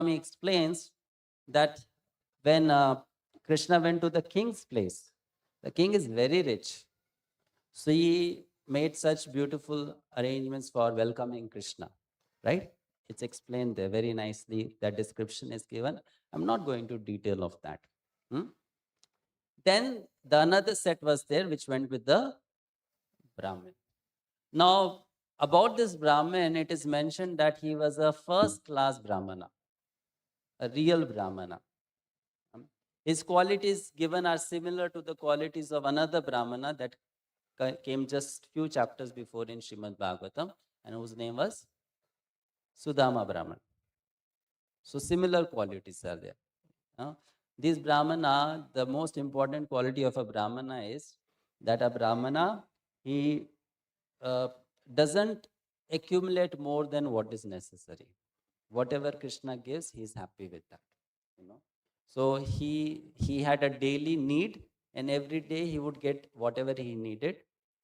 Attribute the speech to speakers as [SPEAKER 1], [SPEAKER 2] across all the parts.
[SPEAKER 1] explains that when Krishna went to the king's place, the king is very rich. So he made such beautiful arrangements for welcoming Krishna, right? It's explained there very nicely. That description is given. I'm not going to detail of that. Hmm? Then the another set was there which went with the Brahmin. Now, about this Brahmin, it is mentioned that he was a first class Brahmana, a real Brahmana. His qualities given are similar to the qualities of another Brahmana that came just few chapters before in Srimad Bhagavatam, and whose name was Sudama Brahman. So similar qualities are there. These Brahmana, the most important quality of a Brahmana is that a Brahmana, he doesn't accumulate more than what is necessary. Whatever Krishna gives, he is happy with that. So he had a daily need, and every day he would get whatever he needed.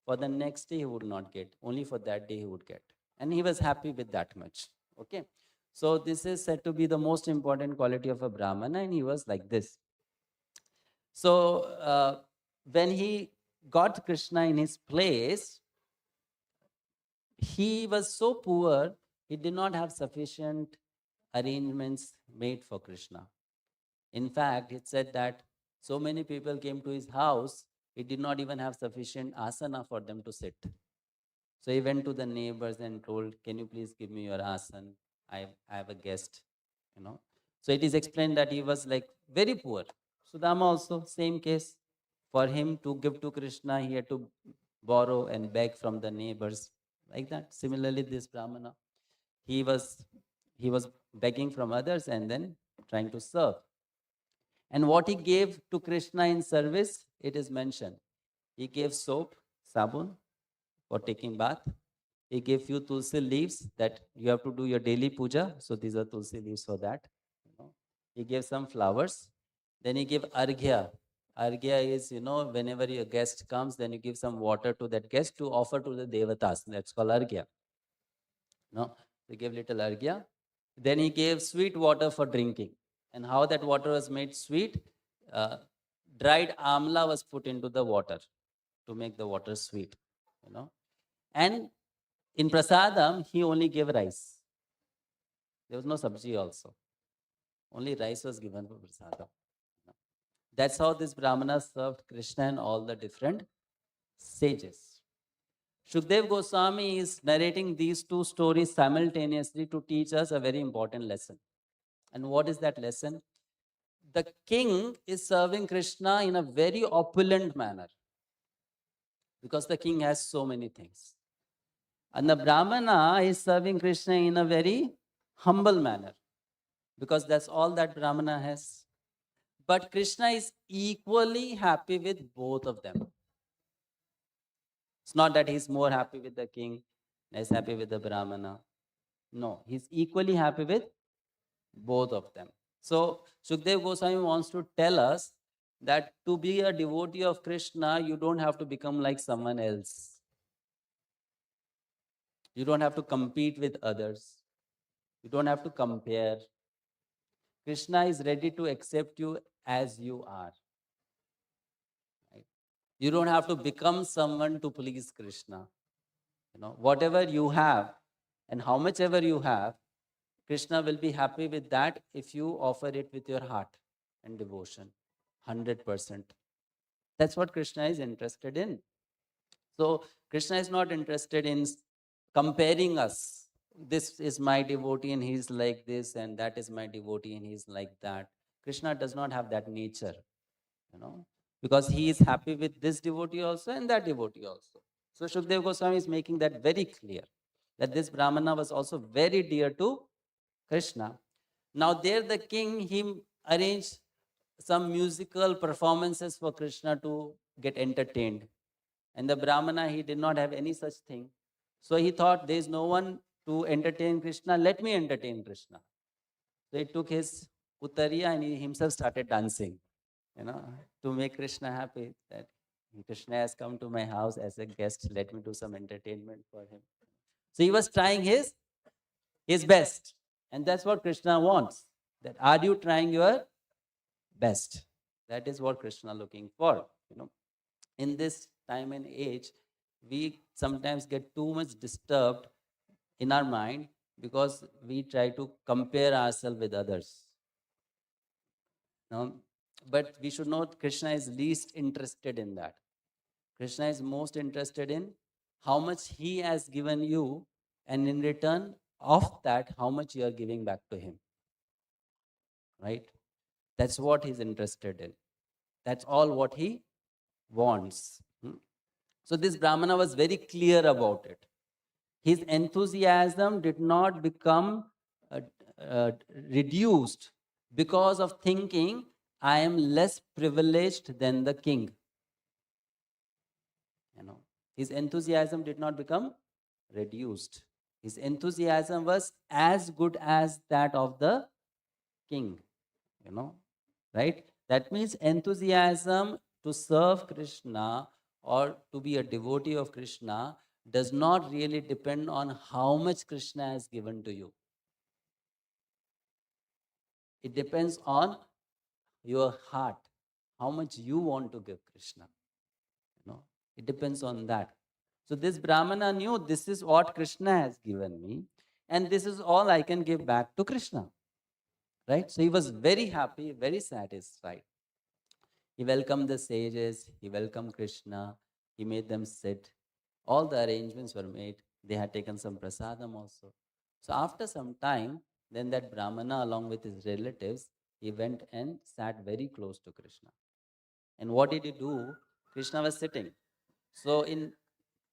[SPEAKER 1] For the next day he would not get. Only for that day he would get, and he was happy with that much. Okay, so this is said to be the most important quality of a Brahmana, and he was like this. So when he got Krishna in his place, he was so poor, he did not have sufficient arrangements made for Krishna. In fact, it said that so many people came to his house, he did not even have sufficient asana for them to sit. So he went to the neighbors and told, can you please give me your asana? I have a guest. So it is explained that he was like very poor. Sudama also, same case. For him to give to Krishna, he had to borrow and beg from the neighbors. Like that. Similarly, this Brahmana, he was begging from others and then trying to serve. And what he gave to Krishna in service, it is mentioned. He gave soap, sabun for taking bath. He gave few tulsi leaves that you have to do your daily puja. So these are tulsi leaves for that. He gave some flowers. Then he gave arghya. Arghya is, whenever your guest comes, then you give some water to that guest to offer to the devatas. That's called arghya. No, he gave little arghya. Then he gave sweet water for drinking. And how that water was made sweet, dried amla was put into the water to make the water sweet. And in prasadam, he only gave rice. There was no sabji also. Only rice was given for prasadam. That's how this Brahmana served Krishna and all the different sages. Shukdev Goswami is narrating these two stories simultaneously to teach us a very important lesson. And what is that lesson? The king is serving Krishna in a very opulent manner because the king has so many things. And the Brahmana is serving Krishna in a very humble manner because that's all that Brahmana has. But Krishna is equally happy with both of them. It's not that he's more happy with the king, less happy with the Brahmana. No, he's equally happy with both of them. So Shukdev Goswami wants to tell us that to be a devotee of Krishna, you don't have to become like someone else. You don't have to compete with others. You don't have to compare. Krishna is ready to accept you as you are. Right? You don't have to become someone to please Krishna. Whatever you have and how much ever you have, Krishna will be happy with that if you offer it with your heart and devotion, 100%. That's what Krishna is interested in. So Krishna is not interested in comparing us. This is my devotee and he's like this, and that is my devotee and he's like that. Krishna does not have that nature, because he is happy with this devotee also and that devotee also. So Shukdev Goswami is making that very clear, that this Brahmana was also very dear to Krishna. Now there the king, he arranged some musical performances for Krishna to get entertained. And the Brahmana, he did not have any such thing. So he thought, there is no one to entertain Krishna, let me entertain Krishna. So he took his uttariya and he himself started dancing, to make Krishna happy, that Krishna has come to my house as a guest, let me do some entertainment for him. So he was trying his best. And that's what Krishna wants. That are you trying your best? That is what Krishna looking for. In this time and age, we sometimes get too much disturbed in our mind because we try to compare ourselves with others. But we should know Krishna is least interested in that. Krishna is most interested in how much he has given you, and in return of that, how much you are giving back to him. Right? That's what he's interested in. That's all what he wants. So this Brahmana was very clear about it. His enthusiasm did not become reduced because of thinking, I am less privileged than the king. His enthusiasm did not become reduced. His enthusiasm was as good as that of the king. Right? That means enthusiasm to serve Krishna or to be a devotee of Krishna does not really depend on how much Krishna has given to you. It depends on your heart, how much you want to give Krishna. It depends on that. So this Brahmana knew this is what Krishna has given me, and this is all I can give back to Krishna. Right? So he was very happy, very satisfied. He welcomed the sages, he welcomed Krishna, he made them sit. All the arrangements were made. They had taken some prasadam also. So after some time, then that Brahmana, along with his relatives, he went and sat very close to Krishna. And what did he do? Krishna was sitting. So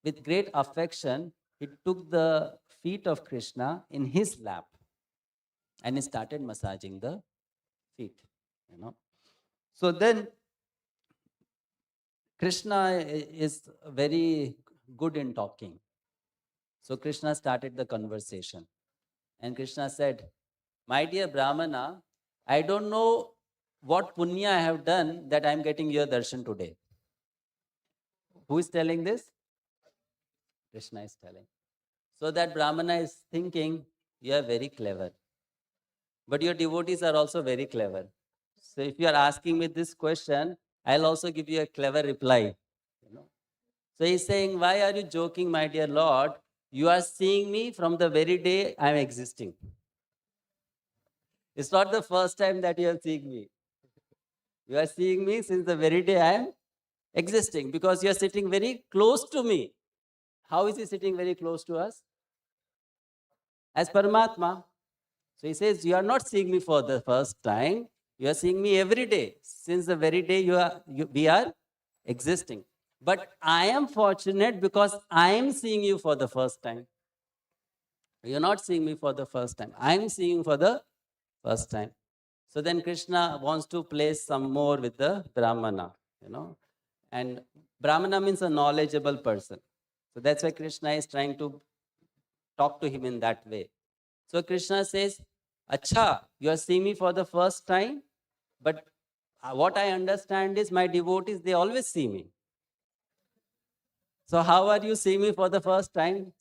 [SPEAKER 1] with great affection, he took the feet of Krishna in his lap and he started massaging the feet. So then Krishna is very good in talking. So Krishna started the conversation. And Krishna said, my dear Brahmana, I don't know what punya I have done that I am getting your darshan today. Who is telling this? Krishna is telling. So that Brahmana is thinking, you are very clever. But your devotees are also very clever. So if you are asking me this question, I'll also give you a clever reply. So he's saying, why are you joking, my dear Lord? You are seeing me from the very day I am existing. It's not the first time that you are seeing me. You are seeing me since the very day I am existing, because you are sitting very close to me. How is he sitting very close to us? As Paramatma. So he says, you are not seeing me for the first time. You are seeing me every day, since the very day we are existing. But I am fortunate because I am seeing you for the first time. You are not seeing me for the first time. I am seeing you for the first time. So then Krishna wants to play some more with the Brahmana, And Brahmana means a knowledgeable person. So that's why Krishna is trying to talk to him in that way. So Krishna says, Acha, you are seeing me for the first time, but what I understand is my devotees, they always see me. So how are you seeing me for the first time?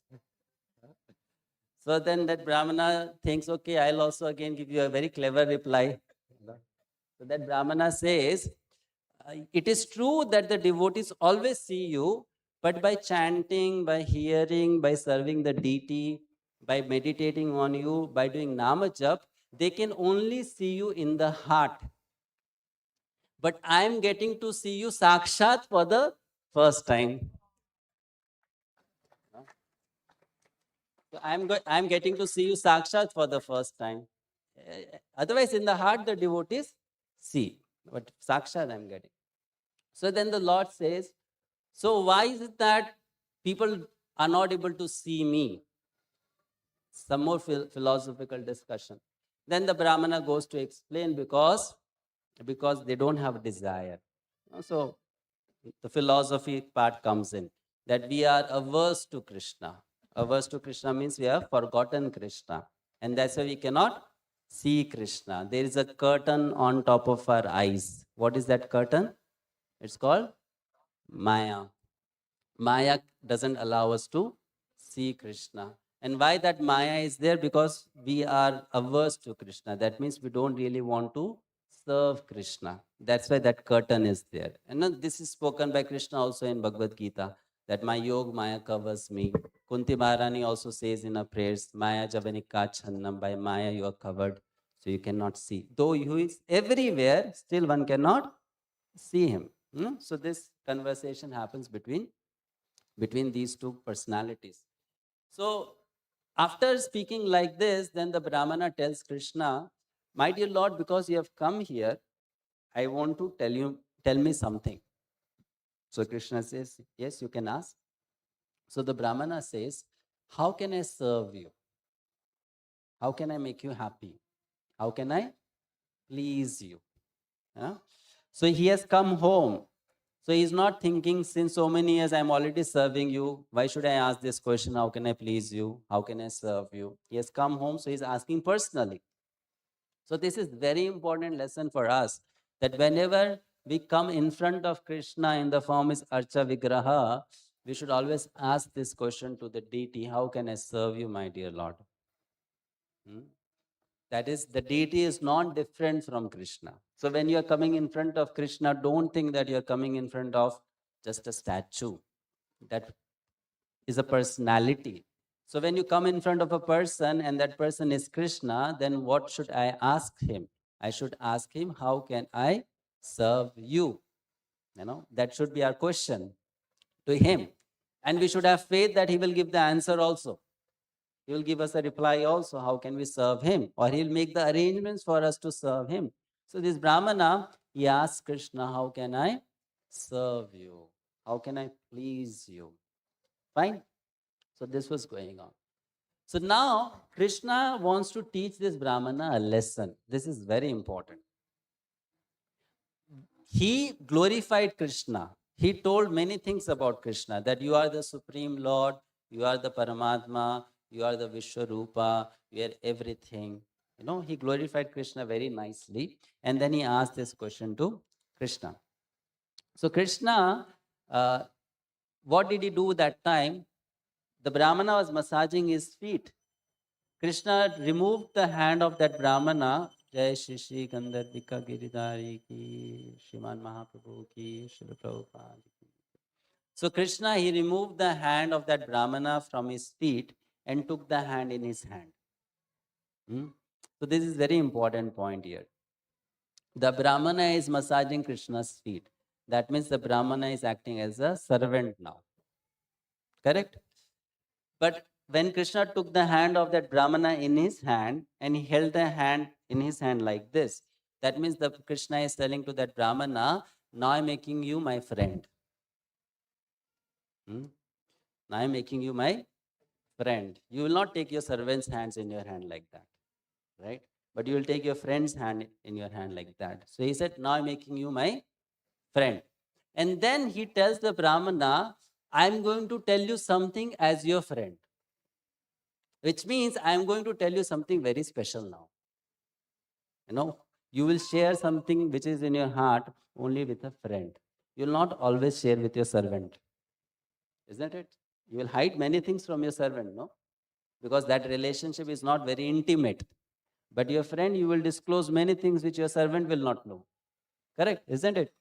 [SPEAKER 1] So then that Brahmana thinks, okay, I'll also again give you a very clever reply. So that Brahmana says, it is true that the devotees always see you, but by chanting, by hearing, by serving the deity, by meditating on you, by doing namajap, they can only see you in the heart. But I am getting to see you sakshat for the first time. So I am getting to see you sakshat for the first time. Otherwise, in the heart, the devotees see. But sakshat I am getting. So then the Lord says, so why is it that people are not able to see me? Some more philosophical discussion. Then the Brahmana goes to explain because they don't have desire. So the philosophy part comes in, that we are averse to Krishna. Averse to Krishna means we have forgotten Krishna. And that's why we cannot see Krishna. There is a curtain on top of our eyes. What is that curtain? It's called Maya. Maya doesn't allow us to see Krishna. And why that Maya is there? Because we are averse to Krishna. That means we don't really want to serve Krishna. That's why that curtain is there. And this is spoken by Krishna also in Bhagavad Gita, that my yoga Maya covers me. Kunti Maharani also says in her prayers, Maya Javanika Channam, by Maya you are covered, so you cannot see. Though he is everywhere, still one cannot see him. So this conversation happens between these two personalities. So after speaking like this, then the Brahmana tells Krishna, my dear Lord, because you have come here, I want to tell me something. So Krishna says, yes, you can ask. So the Brahmana says, how can I serve you? How can I make you happy? How can I please you? Huh? So he has come home. So he's not thinking, since so many years I'm already serving you, why should I ask this question? How can I please you? How can I serve you? He has come home, so he's asking personally. So this is very important lesson for us, that whenever we come in front of Krishna in the form is Archa Vigraha, we should always ask this question to the deity, how can I serve you, my dear Lord? That is, the deity is not different from Krishna. So when you are coming in front of Krishna, don't think that you are coming in front of just a statue. That is a personality. So when you come in front of a person and that person is Krishna, then what should I ask him? I should ask him, how can I serve you? That should be our question to him. And we should have faith that he will give the answer also. He will give us a reply also, how can we serve him? Or he'll make the arrangements for us to serve him. So this Brahmana, he asks Krishna, how can I serve you? How can I please you? Fine. So this was going on. So now Krishna wants to teach this Brahmana a lesson. This is very important. He glorified Krishna. He told many things about Krishna, that you are the Supreme Lord, you are the Paramatma, you are the Vishwarupa, you are everything. He glorified Krishna very nicely. And then he asked this question to Krishna. So Krishna, what did he do that time? The Brahmana was massaging his feet. Krishna removed the hand of that Brahmana. Jai Sri Sri Gandharvika Giridhari ki, Sriman Mahaprabhu ki, Srila Prabhupada ki. So Krishna, he removed the hand of that Brahmana from his feet and took the hand in his hand. So this is very important point here. The Brahmana is massaging Krishna's feet. That means the Brahmana is acting as a servant now. Correct? But when Krishna took the hand of that Brahmana in his hand and he held the hand in his hand like this, that means the Krishna is telling to that Brahmana, now I'm making you my friend. Now I'm making you my friend. You will not take your servant's hands in your hand like that, right? But you will take your friend's hand in your hand like that. So he said, now I'm making you my friend. And then he tells the Brahmana, I'm going to tell you something as your friend. Which means I am going to tell you something very special now. You will share something which is in your heart only with a friend. You will not always share with your servant. Isn't it? You will hide many things from your servant, no? Because that relationship is not very intimate. But your friend, you will disclose many things which your servant will not know. Correct? Isn't it?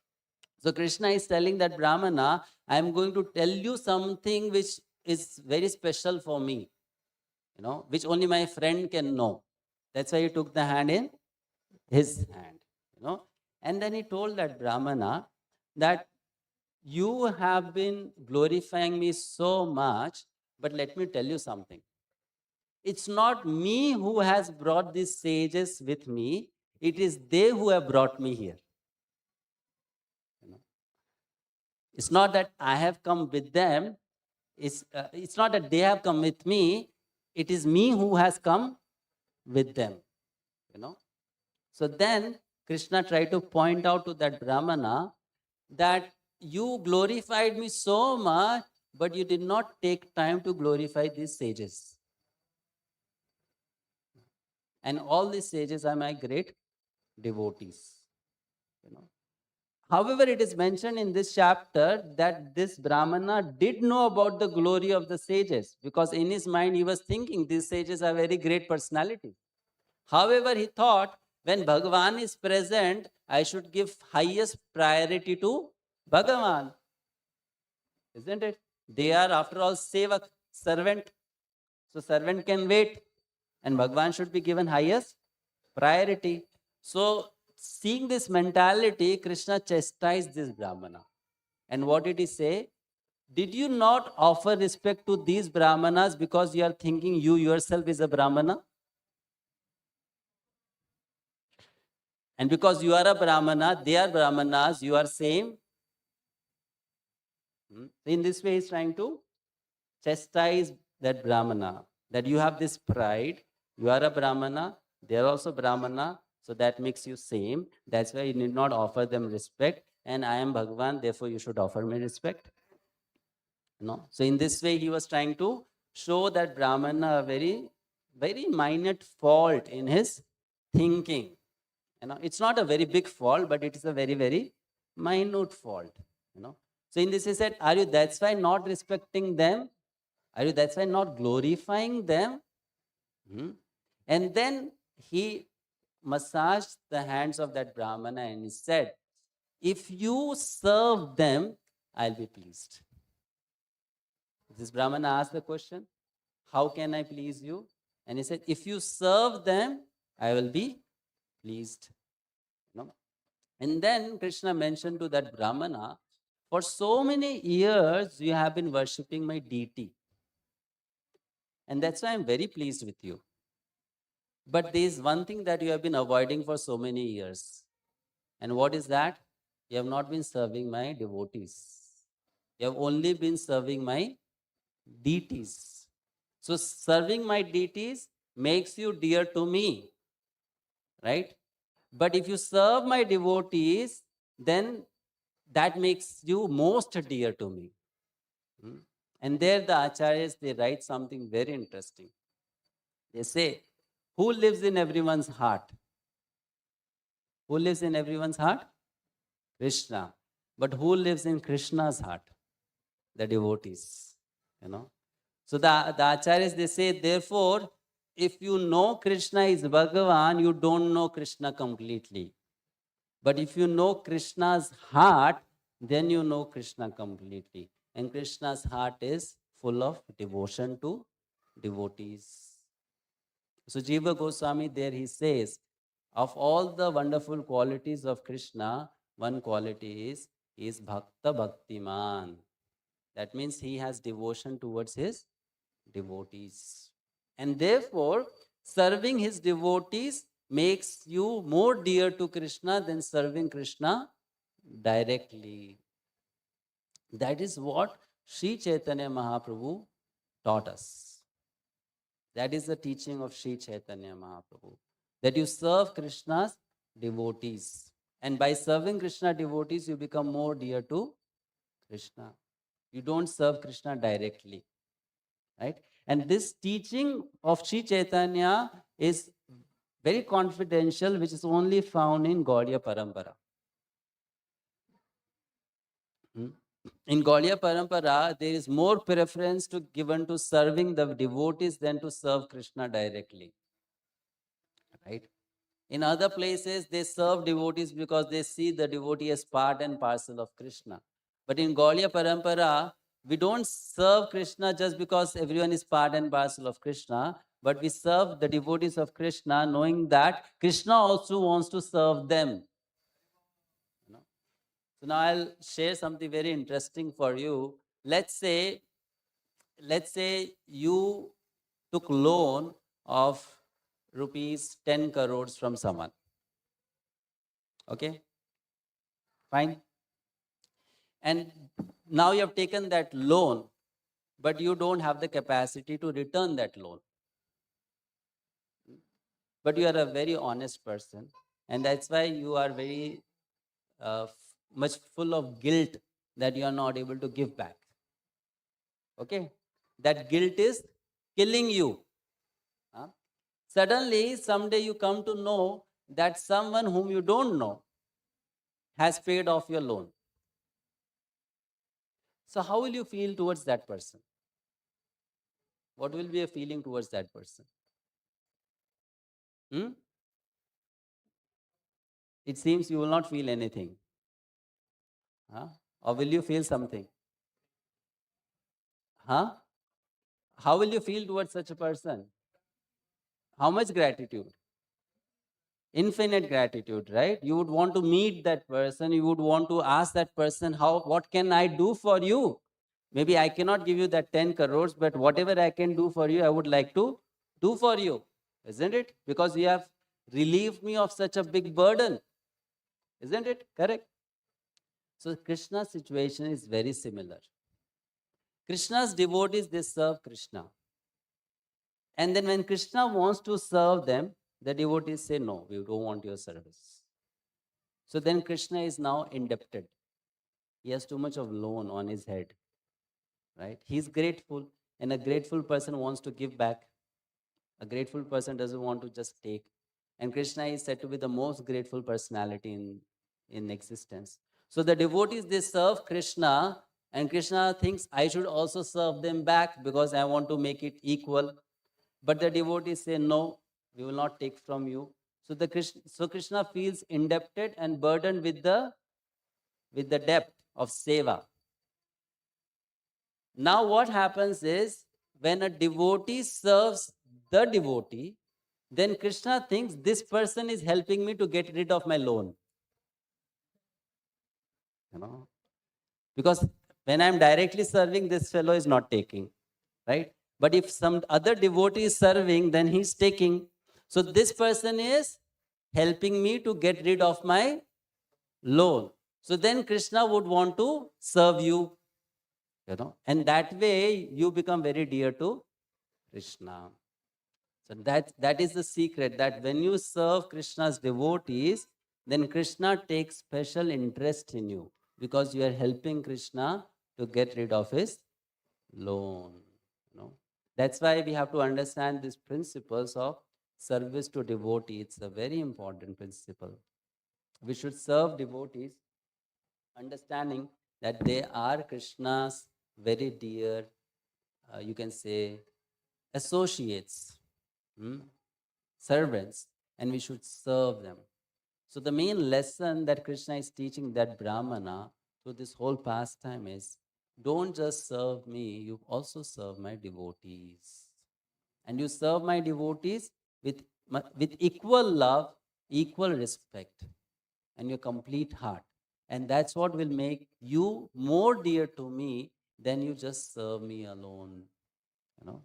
[SPEAKER 1] So Krishna is telling that Brahmana, I am going to tell you something which is very special for me. Which only my friend can know. That's why he took the hand in his hand. And then he told that Brahmana that you have been glorifying me so much, but let me tell you something. It's not me who has brought these sages with me. It is they who have brought me here. It's not that I have come with them. It's not that they have come with me. It is me who has come with them. So then Krishna tried to point out to that Brahmana that you glorified me so much, but you did not take time to glorify these sages. And all these sages are my great devotees. However, it is mentioned in this chapter that this Brahmana did know about the glory of the sages, because in his mind he was thinking these sages are very great personalities. However, he thought when Bhagavan is present, I should give highest priority to Bhagavan. Isn't it? They are, after all, sevak, servant. So servant can wait, and Bhagavan should be given highest priority. So seeing this mentality, Krishna chastised this Brahmana. And what did he say? Did you not offer respect to these Brahmanas because you are thinking you yourself is a Brahmana? And because you are a Brahmana, they are Brahmanas, you are same. In this way, he's trying to chastise that Brahmana, that you have this pride, you are a Brahmana, they are also Brahmana, so that makes you same. That's why you need not offer them respect. And I am Bhagavan, therefore you should offer me respect. No. So in this way, he was trying to show that Brahmana a very, very minute fault in his thinking. It's not a very big fault, but it is a very, very minute fault. So in this he said, are you that's why not respecting them? Are you that's why not glorifying them? And then he massaged the hands of that Brahmana and he said, if you serve them, I'll be pleased. This Brahmana asked the question, how can I please you? And he said, if you serve them, I will be pleased. And then Krishna mentioned to that Brahmana, for so many years you have been worshipping my deity. And that's why I'm very pleased with you. But there is one thing that you have been avoiding for so many years. And what is that? You have not been serving my devotees. You have only been serving my deities. So serving my deities makes you dear to me, right? But if you serve my devotees, then that makes you most dear to me. And there the acharyas, they write something very interesting. They say, who lives in everyone's heart? Who lives in everyone's heart? Krishna. But who lives in Krishna's heart? The devotees. So the acharyas, they say, therefore, if you know Krishna is Bhagavan, you don't know Krishna completely. But if you know Krishna's heart, then you know Krishna completely. And Krishna's heart is full of devotion to devotees. So Jiva Goswami there he says, of all the wonderful qualities of Krishna, one quality is Bhakta Bhaktiman. That means he has devotion towards his devotees. And therefore, serving his devotees makes you more dear to Krishna than serving Krishna directly. That is what Sri Chaitanya Mahaprabhu taught us. That is the teaching of Sri Chaitanya Mahaprabhu. That you serve Krishna's devotees. And by serving Krishna devotees, you become more dear to Krishna. You don't serve Krishna directly. Right? And this teaching of Sri Chaitanya is very confidential, which is only found in Gaudiya Parampara. In Gaudiya Parampara, there is more preference given to serving the devotees than to serve Krishna directly. Right? In other places, they serve devotees because they see the devotee as part and parcel of Krishna. But in Gaudiya Parampara, we don't serve Krishna just because everyone is part and parcel of Krishna, but we serve the devotees of Krishna knowing that Krishna also wants to serve them. So now I'll share something very interesting for you. Let's say you took loan of rupees 10 crores from someone. Okay? Fine. And now you have taken that loan, but you don't have the capacity to return that loan. But you are a very honest person, and that's why you are very much full of guilt that you are not able to give back. Okay? That guilt is killing you. Suddenly, someday you come to know that someone whom you don't know has paid off your loan. So how will you feel towards that person? What will be your feeling towards that person? Hmm? It seems you will not feel anything. Huh? Or will you feel something? Huh? How will you feel towards such a person? How much gratitude? Infinite gratitude, right? You would want to meet that person. You would want to ask that person, what can I do for you? Maybe I cannot give you that 10 crores, but whatever I can do for you, I would like to do for you. Isn't it? Because you have relieved me of such a big burden. Isn't it? Correct? So Krishna's situation is very similar. Krishna's devotees, they serve Krishna. And then when Krishna wants to serve them, the devotees say, no, we don't want your service. So then Krishna is now indebted. He has too much of loan on his head, right? He's grateful, and a grateful person wants to give back. A grateful person doesn't want to just take. And Krishna is said to be the most grateful personality in existence. So the devotees, they serve Krishna, and Krishna thinks, I should also serve them back because I want to make it equal. But the devotees say, no, we will not take from you. So Krishna feels indebted and burdened with the debt of seva. Now what happens is, when a devotee serves the devotee, then Krishna thinks this person is helping me to get rid of my loan. You know, because when I'm directly serving, this fellow is not taking, right? But if some other devotee is serving, then he's taking. So this person is helping me to get rid of my loan. So then Krishna would want to serve you, and that way you become very dear to Krishna. So that is the secret, that when you serve Krishna's devotees, then Krishna takes special interest in you because you are helping Krishna to get rid of his loan. That's why we have to understand these principles of service to devotee. It's a very important principle. We should serve devotees, understanding that they are Krishna's very dear, you can say, associates, servants, and we should serve them. So the main lesson that Krishna is teaching that Brahmana through this whole pastime is, don't just serve me, you also serve my devotees. And you serve my devotees with equal love, equal respect, and your complete heart. And that's what will make you more dear to me than you just serve me alone. You know,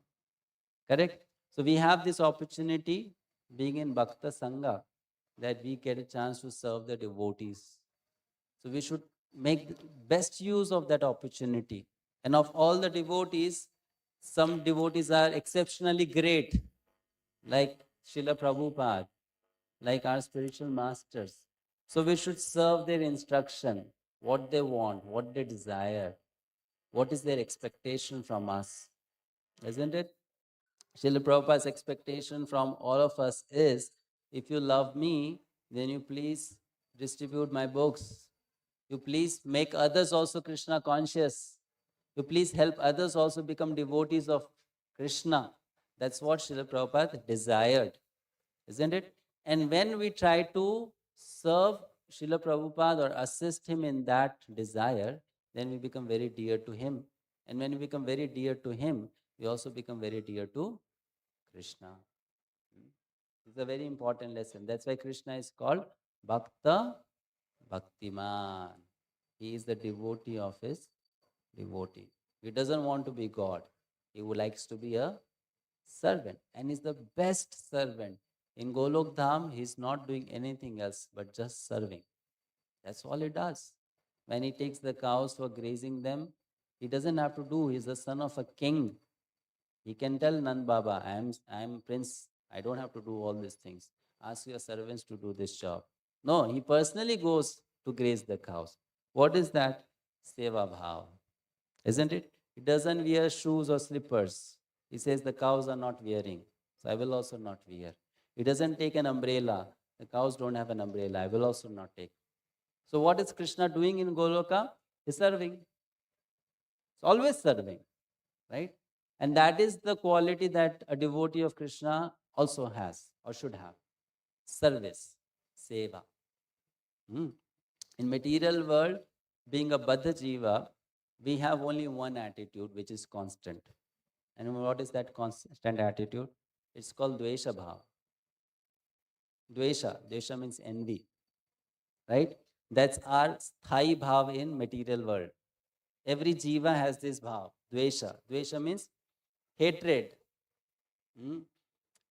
[SPEAKER 1] correct? So we have this opportunity being in Bhakta Sangha, that we get a chance to serve the devotees. So we should make the best use of that opportunity. And of all the devotees, some devotees are exceptionally great, like Srila Prabhupada, like our spiritual masters. So we should serve their instruction, what they want, what they desire, what is their expectation from us. Isn't it? Srila Prabhupada's expectation from all of us is, if you love me, then you please distribute my books. You please make others also Krishna conscious. You please help others also become devotees of Krishna. That's what Srila Prabhupada desired, isn't it? And when we try to serve Srila Prabhupada or assist him in that desire, then we become very dear to him. And when we become very dear to him, we also become very dear to Krishna. It's a very important lesson. That's why Krishna is called Bhakta Bhaktiman. He is the devotee of his devotee. He doesn't want to be God. He would likes to be a servant, and is the best servant. In Golok Dham, he's not doing anything else but just serving. That's all he does. When he takes the cows for grazing them, he doesn't have to do. He's the son of a king. He can tell Nand Baba, I am prince. I don't have to do all these things. Ask your servants to do this job. No, he personally goes to graze the cows. What is that? Seva bhav. Isn't it? He doesn't wear shoes or slippers. He says the cows are not wearing, so I will also not wear. He doesn't take an umbrella. The cows don't have an umbrella. I will also not take. So what is Krishna doing in Goloka? He's serving. He's always serving, right? And that is the quality that a devotee of Krishna also has or should have. Service, seva. Hmm. In material world, being a Baddha Jiva, we have only one attitude which is constant. And what is that constant attitude? It's called Dvesha Bhav. Dvesha means envy, right? That's our sthai bhav in material world. Every jiva has this bhav, Dvesha. Dvesha means hatred. Hmm?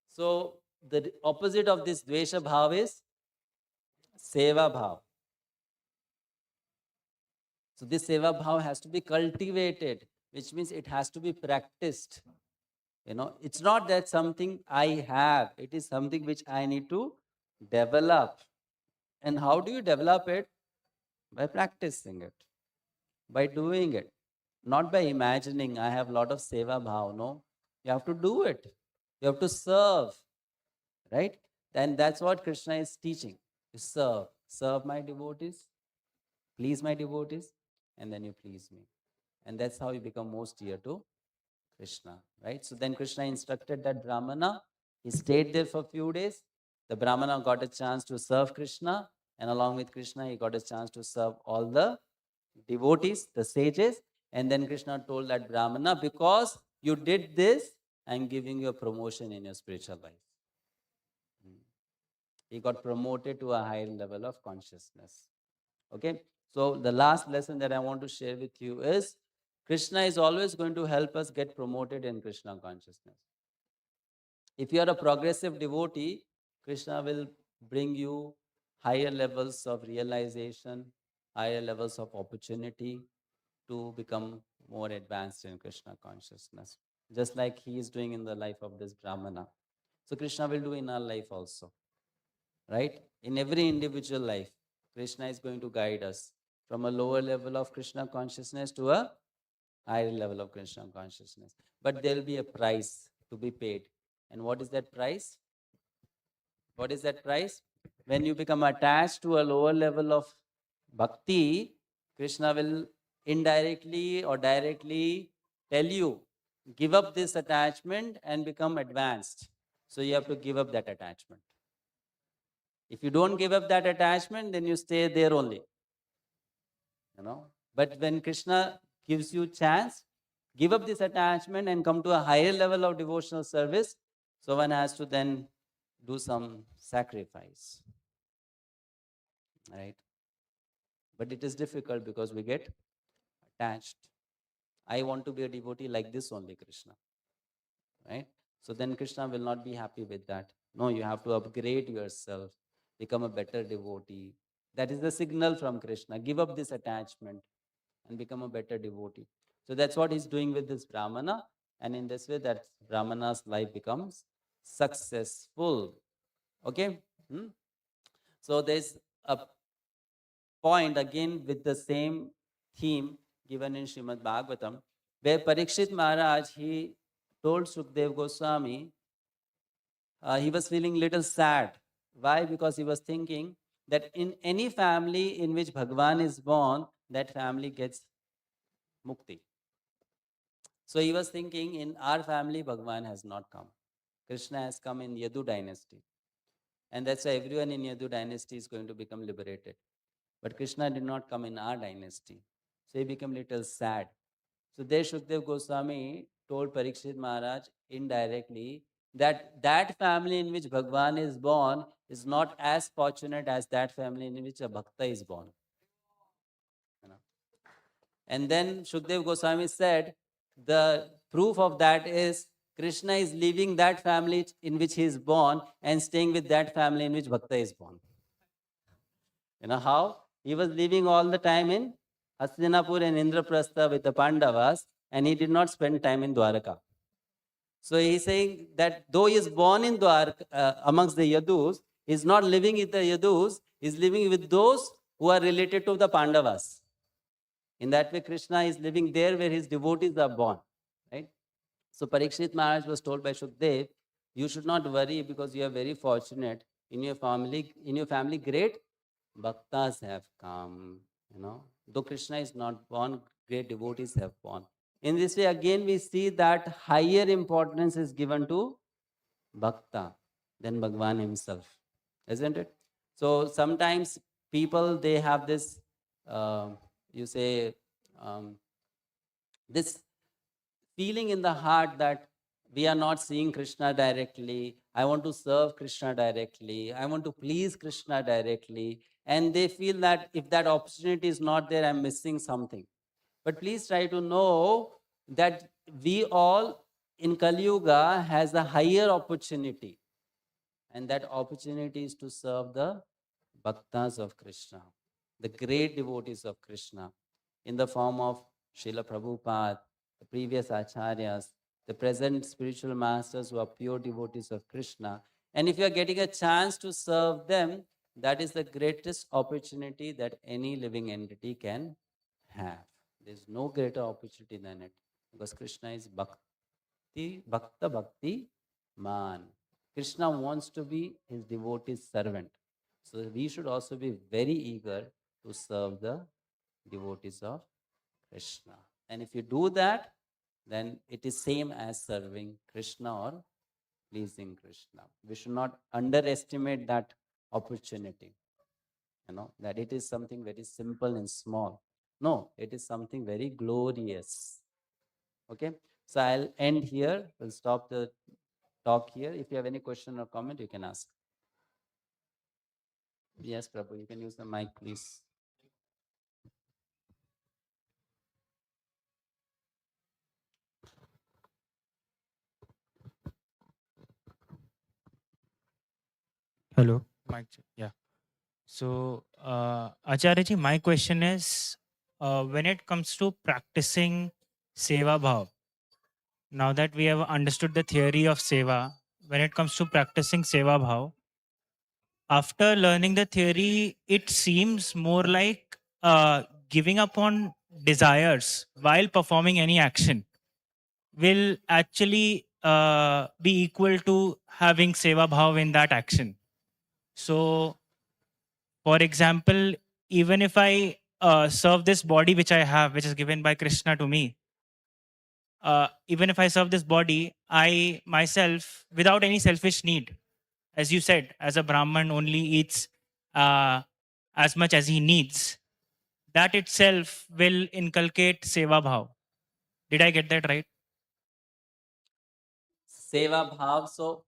[SPEAKER 1] So the opposite of this Dvesha bhav is Seva bhav. So this Seva bhav has to be cultivated, which means it has to be practiced. It's not that something I have, it is something which I need to develop. And how do you develop it? By practicing it, by doing it, not by imagining I have a lot of seva bhav. No, you have to do it. You have to serve, right? And that's what Krishna is teaching. You serve my devotees, please my devotees, and then you please me. And that's how you become most dear to Krishna, right? So then Krishna instructed that Brahmana. He stayed there for a few days. The Brahmana got a chance to serve Krishna, and along with Krishna, he got a chance to serve all the devotees, the sages. And then Krishna told that Brahmana, because you did this, I'm giving you a promotion in your spiritual life. He got promoted to a higher level of consciousness. Okay, so the last lesson that I want to share with you is Krishna is always going to help us get promoted in Krishna consciousness. If you are a progressive devotee, Krishna will bring you higher levels of realization, higher levels of opportunity to become more advanced in Krishna consciousness, just like he is doing in the life of this Brahmana. So Krishna will do in our life also, right? In every individual life, Krishna is going to guide us from a lower level of Krishna consciousness to a higher level of Krishna consciousness. But there will be a price to be paid. And what is that price? What is that price? When you become attached to a lower level of bhakti, Krishna will indirectly or directly tell you, give up this attachment and become advanced. So you have to give up that attachment. If you don't give up that attachment, then you stay there only. But when Krishna gives you chance, give up this attachment and come to a higher level of devotional service, so one has to then do some sacrifice, right? But it is difficult because we get attached. I want to be a devotee like this only, Krishna, right? So then Krishna will not be happy with that. No, you have to upgrade yourself, become a better devotee. That is the signal from Krishna. Give up this attachment and become a better devotee. So that's what he's doing with this Brahmana. And in this way, that Brahmana's life becomes successful. Okay? So there's a point again with the same theme given in Srimad Bhagavatam, where Parikshit Maharaj, he told Sukdev Goswami, he was feeling little sad. Why? Because he was thinking that in any family in which Bhagwan is born, that family gets mukti. So he was thinking, in our family, Bhagwan has not come. Krishna has come in Yadu dynasty. And that's why everyone in Yadu dynasty is going to become liberated. But Krishna did not come in our dynasty. So he became little sad. So there Shukdev Goswami told Parikshit Maharaj indirectly that that family in which Bhagwan is born is not as fortunate as that family in which a Bhakta is born. And then Shukdev Goswami said, the proof of that is Krishna is leaving that family in which he is born and staying with that family in which Bhakta is born. You know how? He was living all the time in Hastinapur and Indraprastha with the Pandavas, and he did not spend time in Dwaraka. So he's saying that though he is born in Dwaraka, amongst the Yadus, he's not living with the Yadus, he's living with those who are related to the Pandavas. In that way, Krishna is living there where his devotees are born, right? So Parikshit Maharaj was told by Shukdev, you should not worry because you are very fortunate in your family. In your family, great Bhaktas have come, Though Krishna is not born, great devotees have born. In this way, again, we see that higher importance is given to Bhakta than Bhagwan himself, isn't it? So sometimes people, they have this, uh, you say, um, this feeling in the heart that we are not seeing Krishna directly. I want to serve Krishna directly. I want to please Krishna directly. And they feel that if that opportunity is not there, I'm missing something. But please try to know that we all in Kali Yuga has a higher opportunity. And that opportunity is to serve the Bhaktas of Krishna, the great devotees of Krishna, in the form of Srila Prabhupada, the previous acharyas, the present spiritual masters who are pure devotees of Krishna. And if you are getting a chance to serve them, that is the greatest opportunity that any living entity can have. There is no greater opportunity than it, because Krishna is Bhakti, Bhakta Bhakti Man. Krishna wants to be his devotee's servant. So we should also be very eager to serve the devotees of Krishna. And if you do that, then it is same as serving Krishna or pleasing Krishna. We should not underestimate that opportunity, that it is something very simple and small. No, it is something very glorious. Okay, so I'll end here. We'll stop the talk here. If you have any question or comment, you can ask. Yes, Prabhu, you can use the mic, please.
[SPEAKER 2] Hello. Mic check. Yeah. So, Acharya ji, my question is, when it comes to practicing seva bhav, now that we have understood the theory of seva, when it comes to practicing seva bhav, after learning the theory, it seems more like giving up on desires while performing any action will actually be equal to having seva bhav in that action. So, for example, even if I serve this body which I have, which is given by Krishna to me, even if I serve this body, I myself, without any selfish need, as you said, as a Brahman only eats as much as he needs, that itself will inculcate seva bhav. Did I get that right?
[SPEAKER 1] Seva bhav. So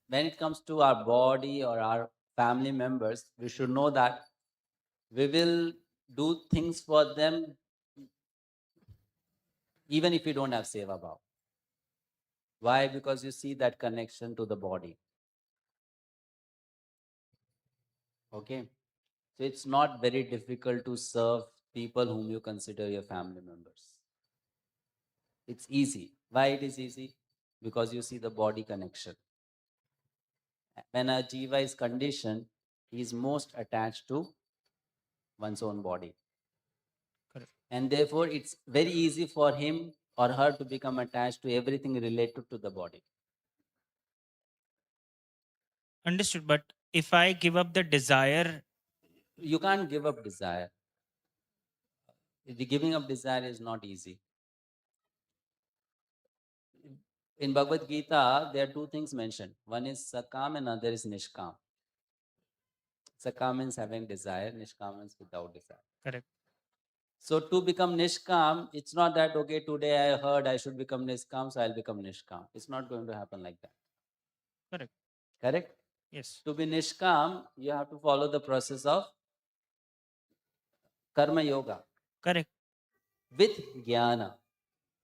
[SPEAKER 1] when it comes to our body or our family members, we should know that we will do things for them even if we don't have seva bhav. Why? Because you see that connection to the body. Okay. So it's not very difficult to serve people whom you consider your family members. It's easy. Why it is easy? Because you see the body connection. When a jiva is conditioned, he is most attached to one's own body.
[SPEAKER 2] Correct.
[SPEAKER 1] And therefore, it's very easy for him or her to become attached to everything related to the body.
[SPEAKER 2] Understood. But if I give up the desire,
[SPEAKER 1] You can't give up desire. The giving up desire is not easy. In Bhagavad Gita, there are two things mentioned. One is sakam and another is nishkam. Sakam means having desire, nishkam means without desire.
[SPEAKER 2] correct,
[SPEAKER 1] So to become nishkam, it's not that, okay, today I heard I should become nishkam, so I'll become nishkam. It's not going to happen like that.
[SPEAKER 2] correct.
[SPEAKER 1] Correct?
[SPEAKER 2] Yes,
[SPEAKER 1] To be nishkam, you have to follow the process of karma yoga
[SPEAKER 2] correct,
[SPEAKER 1] with jnana.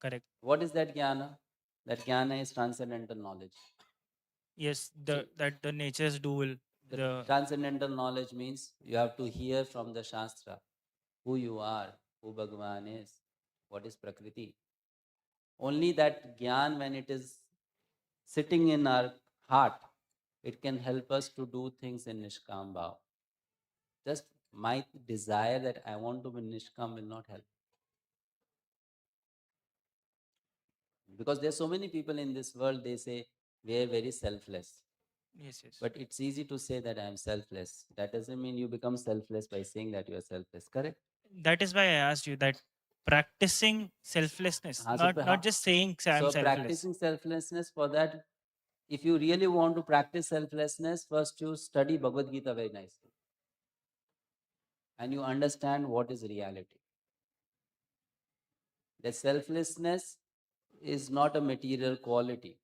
[SPEAKER 2] correct.
[SPEAKER 1] What is that jnana? That jnana is transcendental knowledge.
[SPEAKER 2] Yes,
[SPEAKER 1] So
[SPEAKER 2] that the nature's dual,
[SPEAKER 1] the
[SPEAKER 2] the
[SPEAKER 1] transcendental knowledge means you have to hear from the Shastra who you are, who Bhagavan is, what is Prakriti. Only that Gyan, when it is sitting in our heart, it can help us to do things in Nishkam Bhav. Just my desire that I want to be Nishkam will not help. Because there's so many people in this world, they say we are very selfless.
[SPEAKER 2] Yes, yes.
[SPEAKER 1] But it's easy to say that I am selfless. That doesn't mean you become selfless by saying that you are selfless. Correct?
[SPEAKER 2] That is why I asked you that practicing selflessness,
[SPEAKER 1] हाँ,
[SPEAKER 2] not just saying I'm
[SPEAKER 1] so
[SPEAKER 2] selfless.
[SPEAKER 1] practicing selflessness, for that, if you really want to practice selflessness, first you study Bhagavad Gita very nicely and you understand what is reality. The selflessness is not a material quality,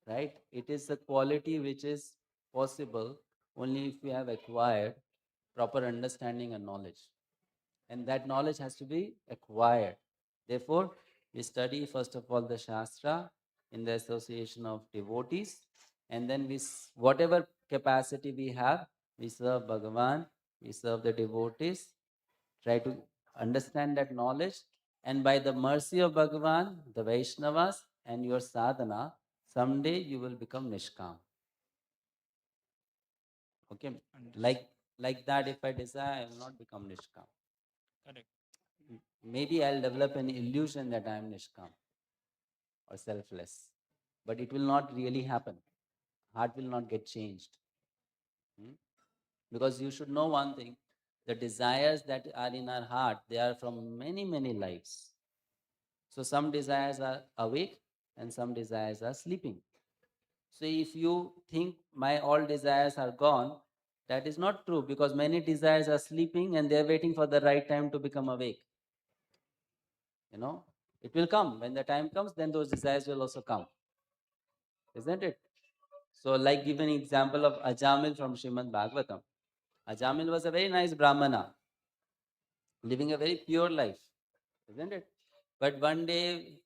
[SPEAKER 1] right? It is a quality which is possible only if you have acquired proper understanding and knowledge. And that knowledge has to be acquired. Therefore, we study first of all the Shastra in the association of devotees, and then whatever capacity we have, we serve Bhagavan, we serve the devotees, try to understand that knowledge, and by the mercy of Bhagavan, the Vaishnavas, and your sadhana, someday you will become Nishkam. Okay?
[SPEAKER 2] Understood.
[SPEAKER 1] Like that, if I desire, I will not become Nishkam.
[SPEAKER 2] Correct.
[SPEAKER 1] Maybe I'll develop an illusion that I am Nishkam or selfless, but it will not really happen. Heart will not get changed. Hmm? Because you should know one thing, the desires that are in our heart, they are from many, many lives. So some desires are awake and some desires are sleeping. So if you think my all desires are gone, that is not true, because many desires are sleeping and they are waiting for the right time to become awake. You know, it will come. When the time comes, then those desires will also come. Isn't it? So, like, give an example of Ajamil from Srimad Bhagavatam. Ajamil was a very nice Brahmana, living a very pure life, isn't it? But one day,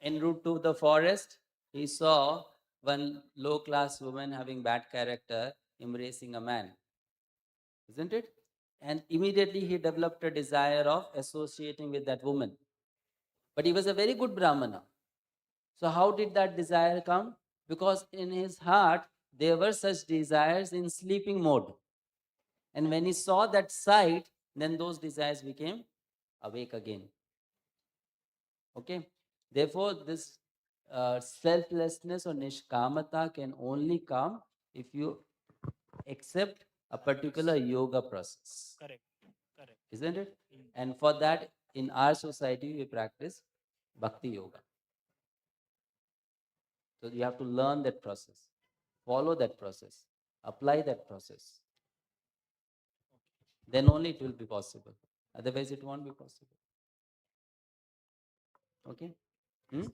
[SPEAKER 1] en route to the forest, he saw one low class woman having bad character embracing a man, isn't it? And immediately he developed a desire of associating with that woman. But he was a very good Brahmana. So, how did that desire come? Because in his heart, there were such desires in sleeping mode. And when he saw that sight, then those desires became awake again. Okay? Therefore, this selflessness or nishkamata can only come if you accept a particular yoga process.
[SPEAKER 2] Correct. Correct.
[SPEAKER 1] Isn't it? And for that, in our society, we practice bhakti yoga. So you have to learn that process, follow that process, apply that process. Then only it will be possible. Otherwise, it won't be possible. Okay? Hmm?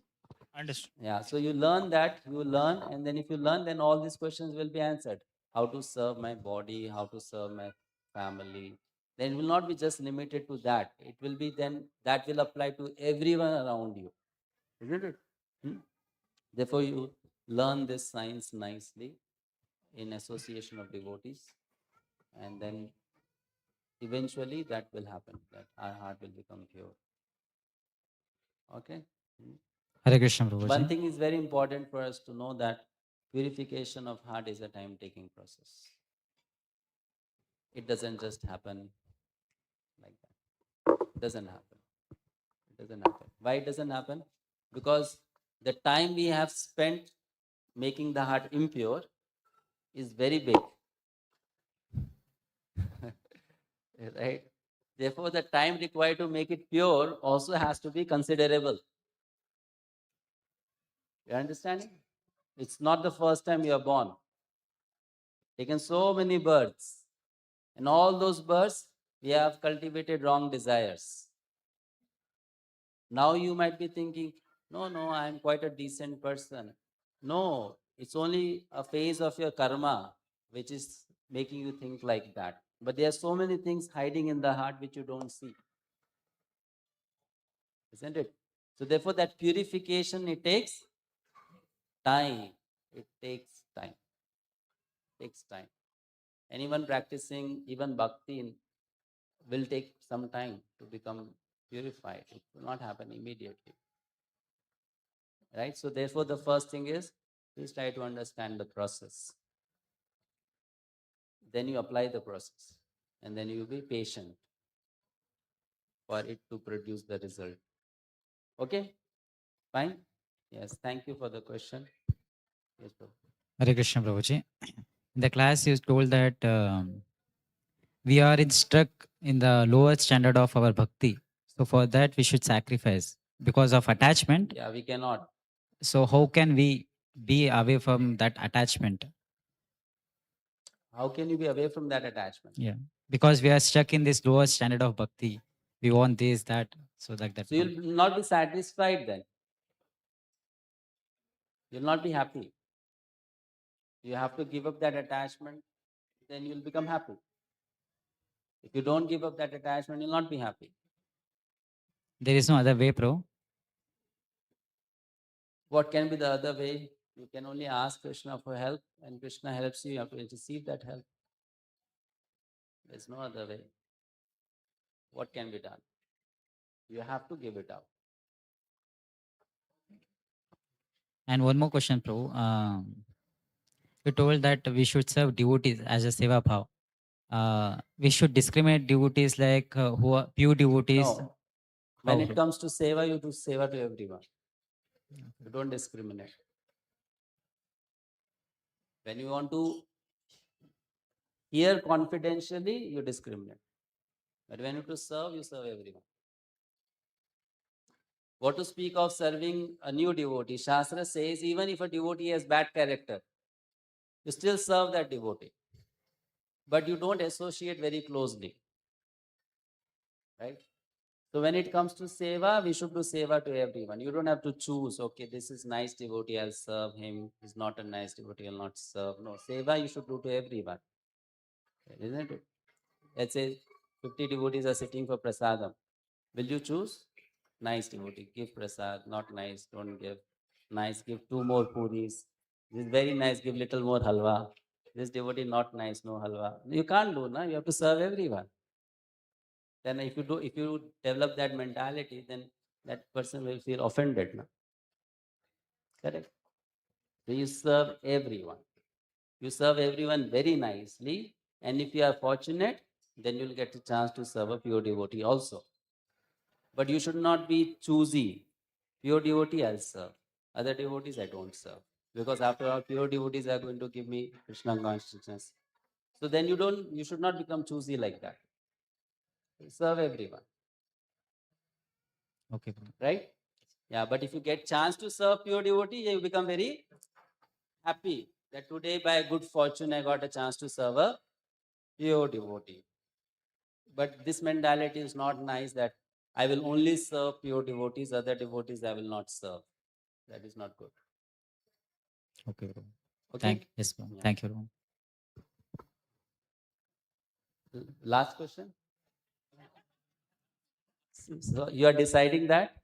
[SPEAKER 2] Understood.
[SPEAKER 1] Yeah, so you learn that, you learn, and then if you learn, then all these questions will be answered. How to serve my body, how to serve my family. Then it will not be just limited to that. It will be then, that will apply to everyone around you. Isn't it? Hmm? Therefore, you learn this science nicely in association of devotees, and then eventually that will happen, that our heart will become pure. Okay? Hmm?
[SPEAKER 3] Hare Krishna,
[SPEAKER 1] One
[SPEAKER 3] Prabhuji.
[SPEAKER 1] thing is very important for us to know, that purification of heart is a time-taking process. It doesn't just happen like that. It doesn't happen. It doesn't happen. Why it doesn't happen? Because the time we have spent making the heart impure is very big. Right? Therefore, the time required to make it pure also has to be considerable. You understanding? It's not the first time you are born. Taken so many births. And all those births, we have cultivated wrong desires. Now you might be thinking, no, I'm quite a decent person. No, it's only a phase of your karma which is making you think like that. But there are so many things hiding in the heart which you don't see. Isn't it? So therefore that purification, it takes time. It takes time. It takes time. Anyone practicing even bhakti will take some time to become purified. It will not happen immediately. Right? So therefore the first thing is, please try to understand the process. Then you apply the process. And then you will be patient for it to produce the result. Okay? Fine? Yes. Thank you for the question. Yes, Prabhu.
[SPEAKER 3] Hare Krishna Prabhuji. In the class, you told that we are stuck in the lower standard of our bhakti. So for that, we should sacrifice because of attachment.
[SPEAKER 1] Yeah, we cannot.
[SPEAKER 3] So how can we be away from that attachment?
[SPEAKER 1] How can you be away from that attachment?
[SPEAKER 3] Yeah, because we are stuck in this lower standard of bhakti. We want this, that, so like that.
[SPEAKER 1] So you'll not be satisfied then. You'll not be happy. You have to give up that attachment, then you'll become happy. If you don't give up that attachment, you'll not be happy.
[SPEAKER 3] There is no other way, bro.
[SPEAKER 1] What can be the other way? You can only ask Krishna for help, and Krishna helps you. You have to receive that help. There's no other way. What can be done? You have to give it up.
[SPEAKER 3] And one more question, bro. You told that we should serve devotees as a seva bhav. We should discriminate devotees like who are pure devotees.
[SPEAKER 1] No. When
[SPEAKER 3] How?
[SPEAKER 1] it comes to seva, you do seva to everyone. You don't discriminate. When you want to hear confidentially, you discriminate. But when you to serve, you serve everyone. What to speak of serving a new devotee? Shastra says even if a devotee has bad character, you still serve that devotee. But you don't associate very closely. Right? So when it comes to seva, we should do seva to everyone. You don't have to choose, okay, this is nice devotee, I'll serve him. He's not a nice devotee, I'll not serve. No, seva you should do to everyone. Isn't it? Let's say 50 devotees are sitting for prasadam. Will you choose? Nice devotee, give prasad. Not nice, don't give. Nice, give 2 more puris. This is very nice, give little more halwa. This devotee not nice, no halwa. You can't do, na? You have to serve everyone. Then if you develop that mentality, then that person will feel offended. Na? Correct? So you serve everyone. You serve everyone very nicely. And if you are fortunate, then you'll get a chance to serve a pure devotee also. But you should not be choosy. Pure devotee, I'll serve. Other devotees, I don't serve. Because after all, pure devotees are going to give me Krishna consciousness. So then you should not become choosy like that. Serve everyone.
[SPEAKER 3] Okay, bro.
[SPEAKER 1] Right? Yeah, but if you get chance to serve pure devotee, you become very happy that today by good fortune I got a chance to serve a pure devotee. But this mentality is not nice that I will only serve pure devotees, other devotees I will not serve. That is not good.
[SPEAKER 3] Okay, bro.
[SPEAKER 1] Okay?
[SPEAKER 3] Yes, bro.
[SPEAKER 1] Yeah.
[SPEAKER 3] Thank you, bro.
[SPEAKER 1] Last question. So you are deciding that?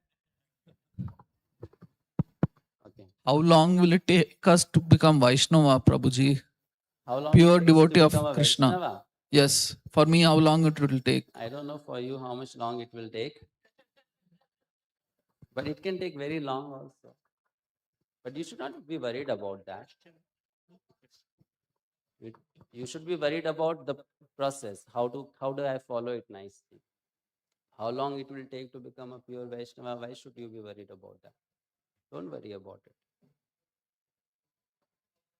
[SPEAKER 1] Okay.
[SPEAKER 4] How long will it take us to become Vaishnava, Prabhuji?
[SPEAKER 1] How long
[SPEAKER 4] Pure
[SPEAKER 1] it takes
[SPEAKER 4] devotee
[SPEAKER 1] to
[SPEAKER 4] of
[SPEAKER 1] become a
[SPEAKER 4] Krishna.
[SPEAKER 1] Vaishnava?
[SPEAKER 4] Yes. For me, how long it will take?
[SPEAKER 1] I don't know for you how much long it will take. But it can take very long also. But you should not be worried about that. You should be worried about the process. How do I follow it nicely? How long it will take to become a pure Vaishnava? Why should you be worried about that? Don't worry about it.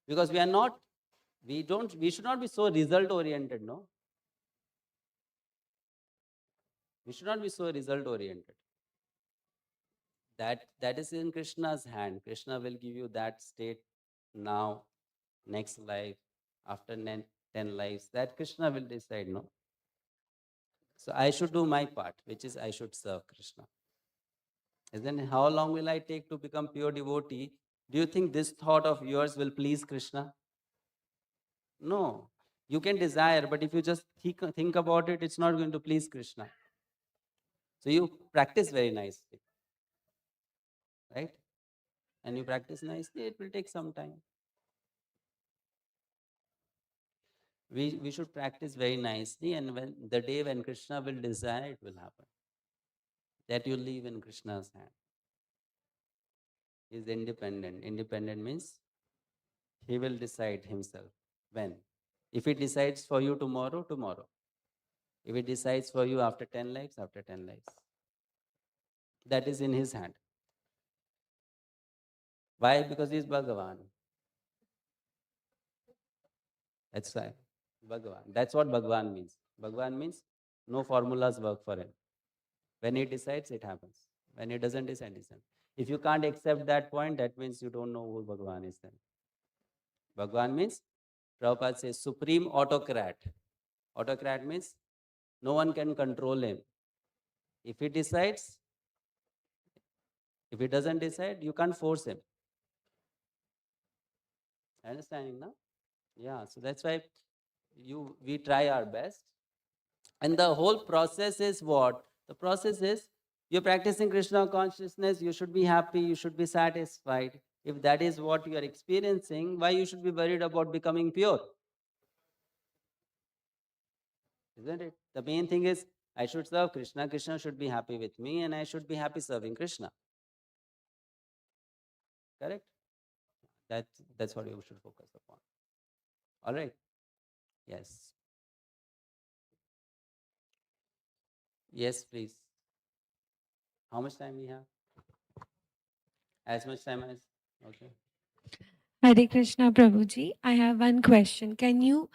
[SPEAKER 1] Because we should not be so result oriented, no? We should not be so result oriented. That is in Krishna's hand. Krishna will give you that state now, next life, after 10 lives. That Krishna will decide, no? So I should do my part, which is I should serve Krishna. And then how long will I take to become pure devotee? Do you think this thought of yours will please Krishna? No. You can desire, but if you just think about it, it's not going to please Krishna. So you practice very nicely, right? And you practice nicely, it will take some time. We should practice very nicely, and when the day when Krishna will desire, it will happen. That you live in Krishna's hand. He is independent. Independent means he will decide himself when. If he decides for you tomorrow, tomorrow. If he decides for you after 10 lives, after 10 lives. That is in his hand. Why? Because he is Bhagavan. That's why Bhagavan. That's what Bhagavan means. Bhagavan means no formulas work for him. When he decides, it happens. When he doesn't decide, it doesn't. If you can't accept that point, that means you don't know who Bhagavan is then. Bhagavan means, Prabhupada says, supreme autocrat. Autocrat means no one can control him. If he decides, if he doesn't decide, you can't force him. Understanding now? Yeah, so that's why we try our best. And the whole process is what? The process is you're practicing Krishna consciousness, you should be happy, you should be satisfied. If that is what you are experiencing, why you should be worried about becoming pure? Isn't it? The main thing is I should serve Krishna, Krishna should be happy with me, and I should be happy serving Krishna. Correct? That's what you should focus upon. All right? Yes. Yes, please. How much time we have? As much time as okay.
[SPEAKER 5] Hare Krishna Prabhuji, I have one question. Can you,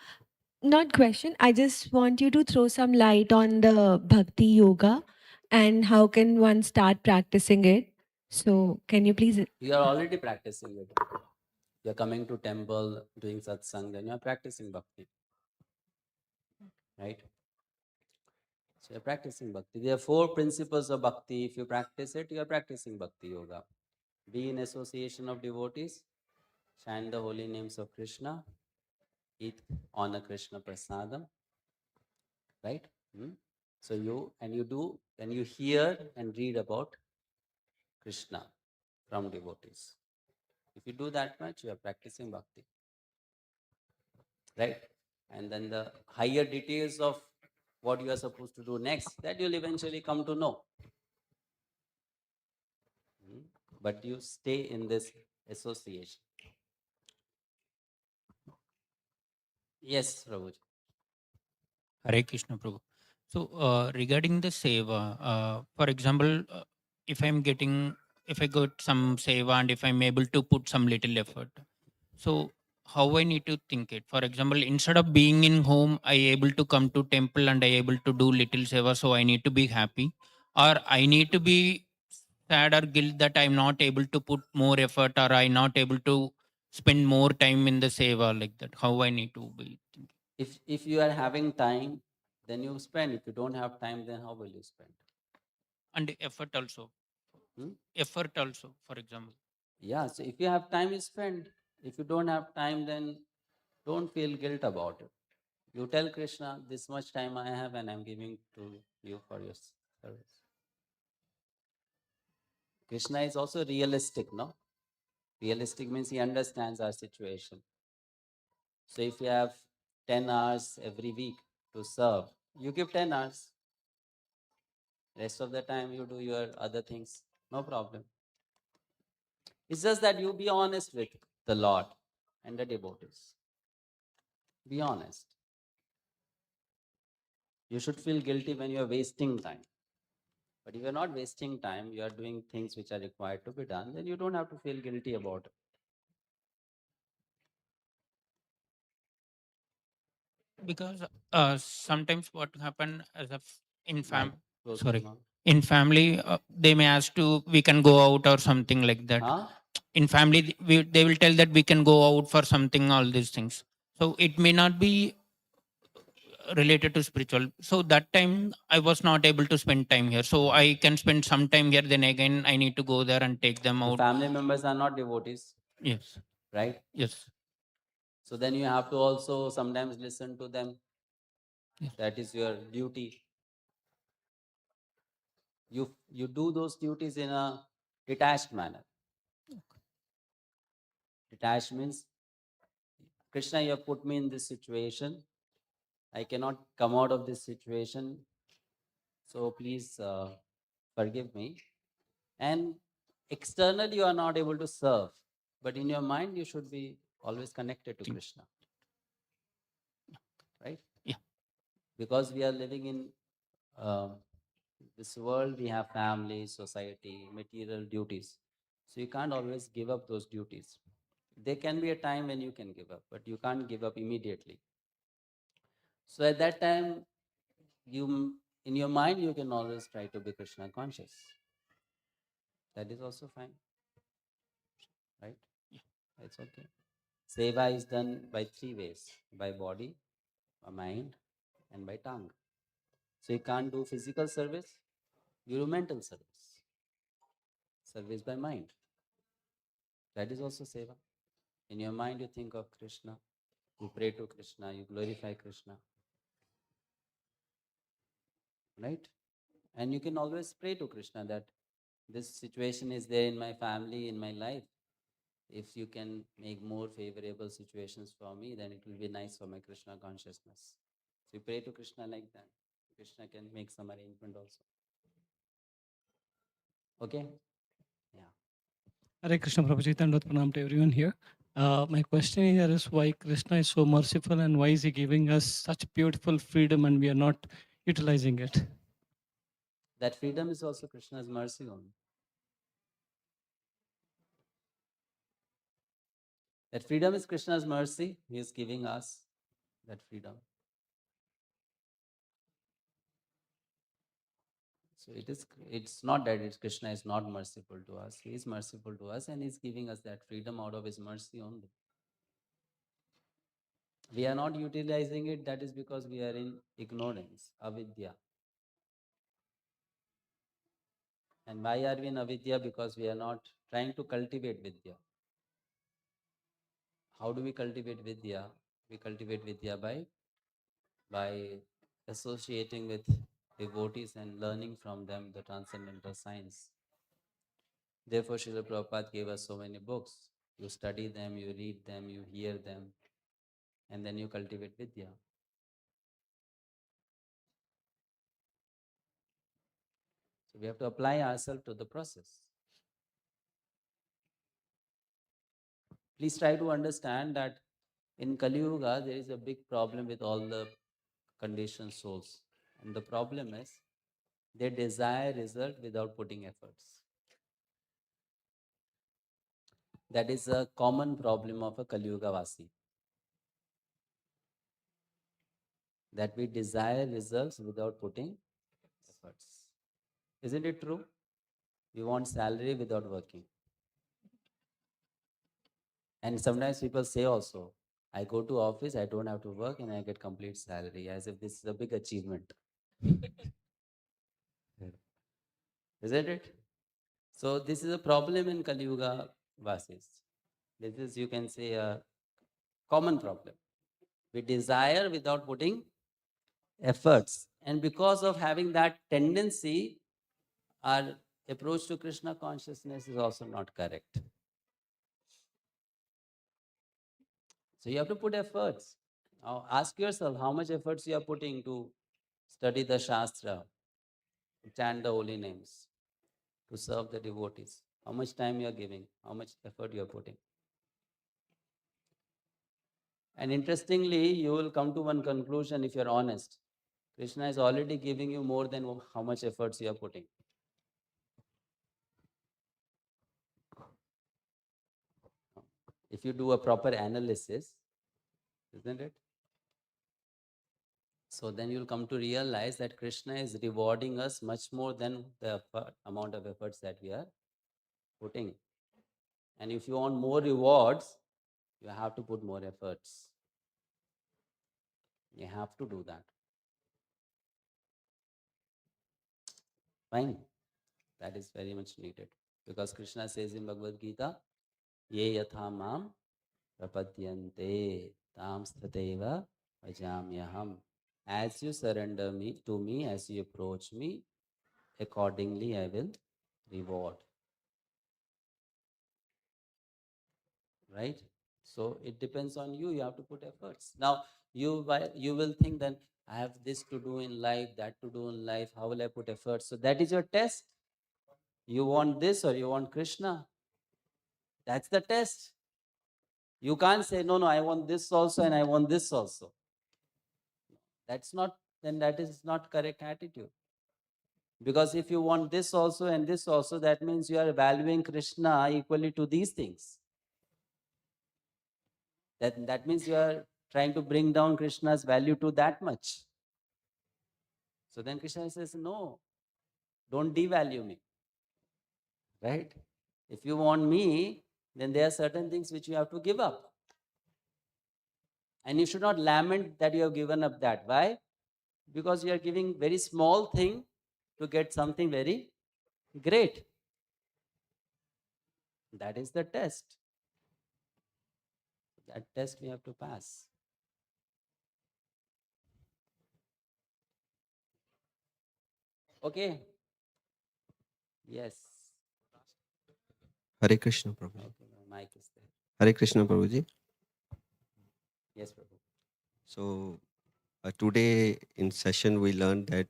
[SPEAKER 5] not question, I just want you to throw some light on the Bhakti Yoga and how can one start practicing it? So can you please?
[SPEAKER 1] You are already practicing it. You're coming to temple, doing satsang, then you're practicing bhakti. Right? So you're practicing bhakti. There are 4 principles of bhakti. If you practice it, you're practicing bhakti yoga. Be in association of devotees, chant the holy names of Krishna, eat, honor Krishna prasadam. Right? So you hear and read about Krishna from devotees. If you do that much, you are practicing bhakti. Right? And then the higher details of what you are supposed to do next, that you'll eventually come to know. But you stay in this association. Yes, Prabhuji.
[SPEAKER 6] Hare Krishna Prabhu. So regarding the seva, for example, if I got some seva and if I'm able to put some little effort, so how I need to think it? For example, instead of being in home, I able to come to temple and I able to do little seva, so I need to be happy, or I need to be sad or guilt that I'm not able to put more effort or I'm not able to spend more time in the seva like that. How I need to be thinking?
[SPEAKER 1] If you are having time, then you spend. If you don't have time, then how will you spend?
[SPEAKER 6] And effort also. Effort also, for example.
[SPEAKER 1] Yeah, so if you have time, you spend. If you don't have time, then don't feel guilt about it. You tell Krishna, this much time I have and I'm giving to you for your service. Krishna is also realistic, no? Realistic means he understands our situation. So if you have 10 hours every week to serve, you give 10 hours. Rest of the time you do your other things. No problem. It's just that you be honest with the Lord and the devotees. Be honest. You should feel guilty when you are wasting time. But if you're not wasting time, you are doing things which are required to be done, then you don't have to feel guilty about it.
[SPEAKER 6] Because sometimes what happen as a in
[SPEAKER 1] Mic close to
[SPEAKER 6] sorry
[SPEAKER 1] your mouth.
[SPEAKER 6] in family they may ask to we can go out or something like that.
[SPEAKER 1] Huh?
[SPEAKER 6] In family they will tell that we can go out for something, all these things, so it may not be related to spiritual. So that time I was not able to spend time here, so I can spend some time here, then again I need to go there and take them
[SPEAKER 1] The
[SPEAKER 6] out.
[SPEAKER 1] family members are not devotees,
[SPEAKER 6] Yes.
[SPEAKER 1] right?
[SPEAKER 6] Yes.
[SPEAKER 1] So then you have to also sometimes listen to them.
[SPEAKER 6] Yes.
[SPEAKER 1] That is your duty. You do those duties in a detached manner. Detached means, Krishna, you have put me in this situation. I cannot come out of this situation. So please forgive me. And externally, you are not able to serve. But in your mind, you should be always connected to Krishna. Right?
[SPEAKER 6] Yeah.
[SPEAKER 1] Because we are living in this world, we have family, society, material duties. So you can't always give up those duties. There can be a time when you can give up, but you can't give up immediately. So at that time, in your mind, you can always try to be Krishna conscious. That is also fine, right? It's okay. Seva is done by 3 ways: by body, by mind, and by tongue. So you can't do physical service, you do mental service. Service by mind. That is also seva. In your mind, you think of Krishna, you pray to Krishna, you glorify Krishna. Right? And you can always pray to Krishna that this situation is there in my family, in my life. If you can make more favorable situations for me, then it will be nice for my Krishna consciousness. So you pray to Krishna like that. Krishna can make some arrangement also. Okay? Yeah.
[SPEAKER 7] Hare Krishna Prabhuji, Dandot Pranam to everyone here. My question here is why Krishna is so merciful and why is he giving us such beautiful freedom and we are not utilizing it?
[SPEAKER 1] That freedom is also Krishna's mercy only. That freedom is Krishna's mercy. He is giving us that freedom. So it's not that Krishna is not merciful to us. He is merciful to us and he is giving us that freedom out of his mercy only. We are not utilizing it, that is because we are in ignorance, avidya. And why are we in avidya? Because we are not trying to cultivate vidya. How do we cultivate vidya? We cultivate vidya by associating with devotees and learning from them the transcendental science. Therefore, Srila Prabhupada gave us so many books. You study them, you read them, you hear them, and then you cultivate vidya. So we have to apply ourselves to the process. Please try to understand that in Kali Yuga, there is a big problem with all the conditioned souls. And the problem is they desire result without putting efforts. That is a common problem of a Kali Yuga Vasi. That we desire results without putting efforts. Isn't it true? We want salary without working. And sometimes people say also, I go to office, I don't have to work and I get complete salary, as if this is a big achievement. Isn't it? So this is a problem in Kali Yuga Vasis. This is, you can say, a common problem. We desire without putting efforts. And because of having that tendency, our approach to Krishna consciousness is also not correct. So you have to put efforts. Now ask yourself how much efforts you are putting to study the Shastra, to chant the holy names, to serve the devotees. How much time you are giving, how much effort you are putting. And interestingly, you will come to one conclusion if you are honest. Krishna is already giving you more than how much efforts you are putting. If you do a proper analysis, isn't it? So then you'll come to realize that Krishna is rewarding us much more than the amount of efforts that we are putting. And if you want more rewards, you have to put more efforts. You have to do that. Fine. That is very much needed. Because Krishna says in Bhagavad Gita, Ye yatha mam prapadyante tam stateva vajamyaham. As you surrender to me, as you approach me, accordingly I will reward. Right? So it depends on you. You have to put efforts. Now, you will think that I have this to do in life, that to do in life. How will I put efforts? So that is your test. You want this or you want Krishna? That's the test. You can't say, no, I want this also and I want this also. That's not, then that is not correct attitude. Because if you want this also and this also, that means you are valuing Krishna equally to these things. That means you are trying to bring down Krishna's value to that much. So then Krishna says, no, don't devalue me. Right? If you want me, then there are certain things which you have to give up. And you should not lament that you have given up that. Why? Because you are giving very small thing to get something very great. That is the test. That test we have to pass. Okay. Yes.
[SPEAKER 8] Hare Krishna, Prabhu.
[SPEAKER 1] Okay, my mic is there.
[SPEAKER 8] Hare Krishna, Prabhuji.
[SPEAKER 1] Yes, Prabhu.
[SPEAKER 8] So today in session we learned that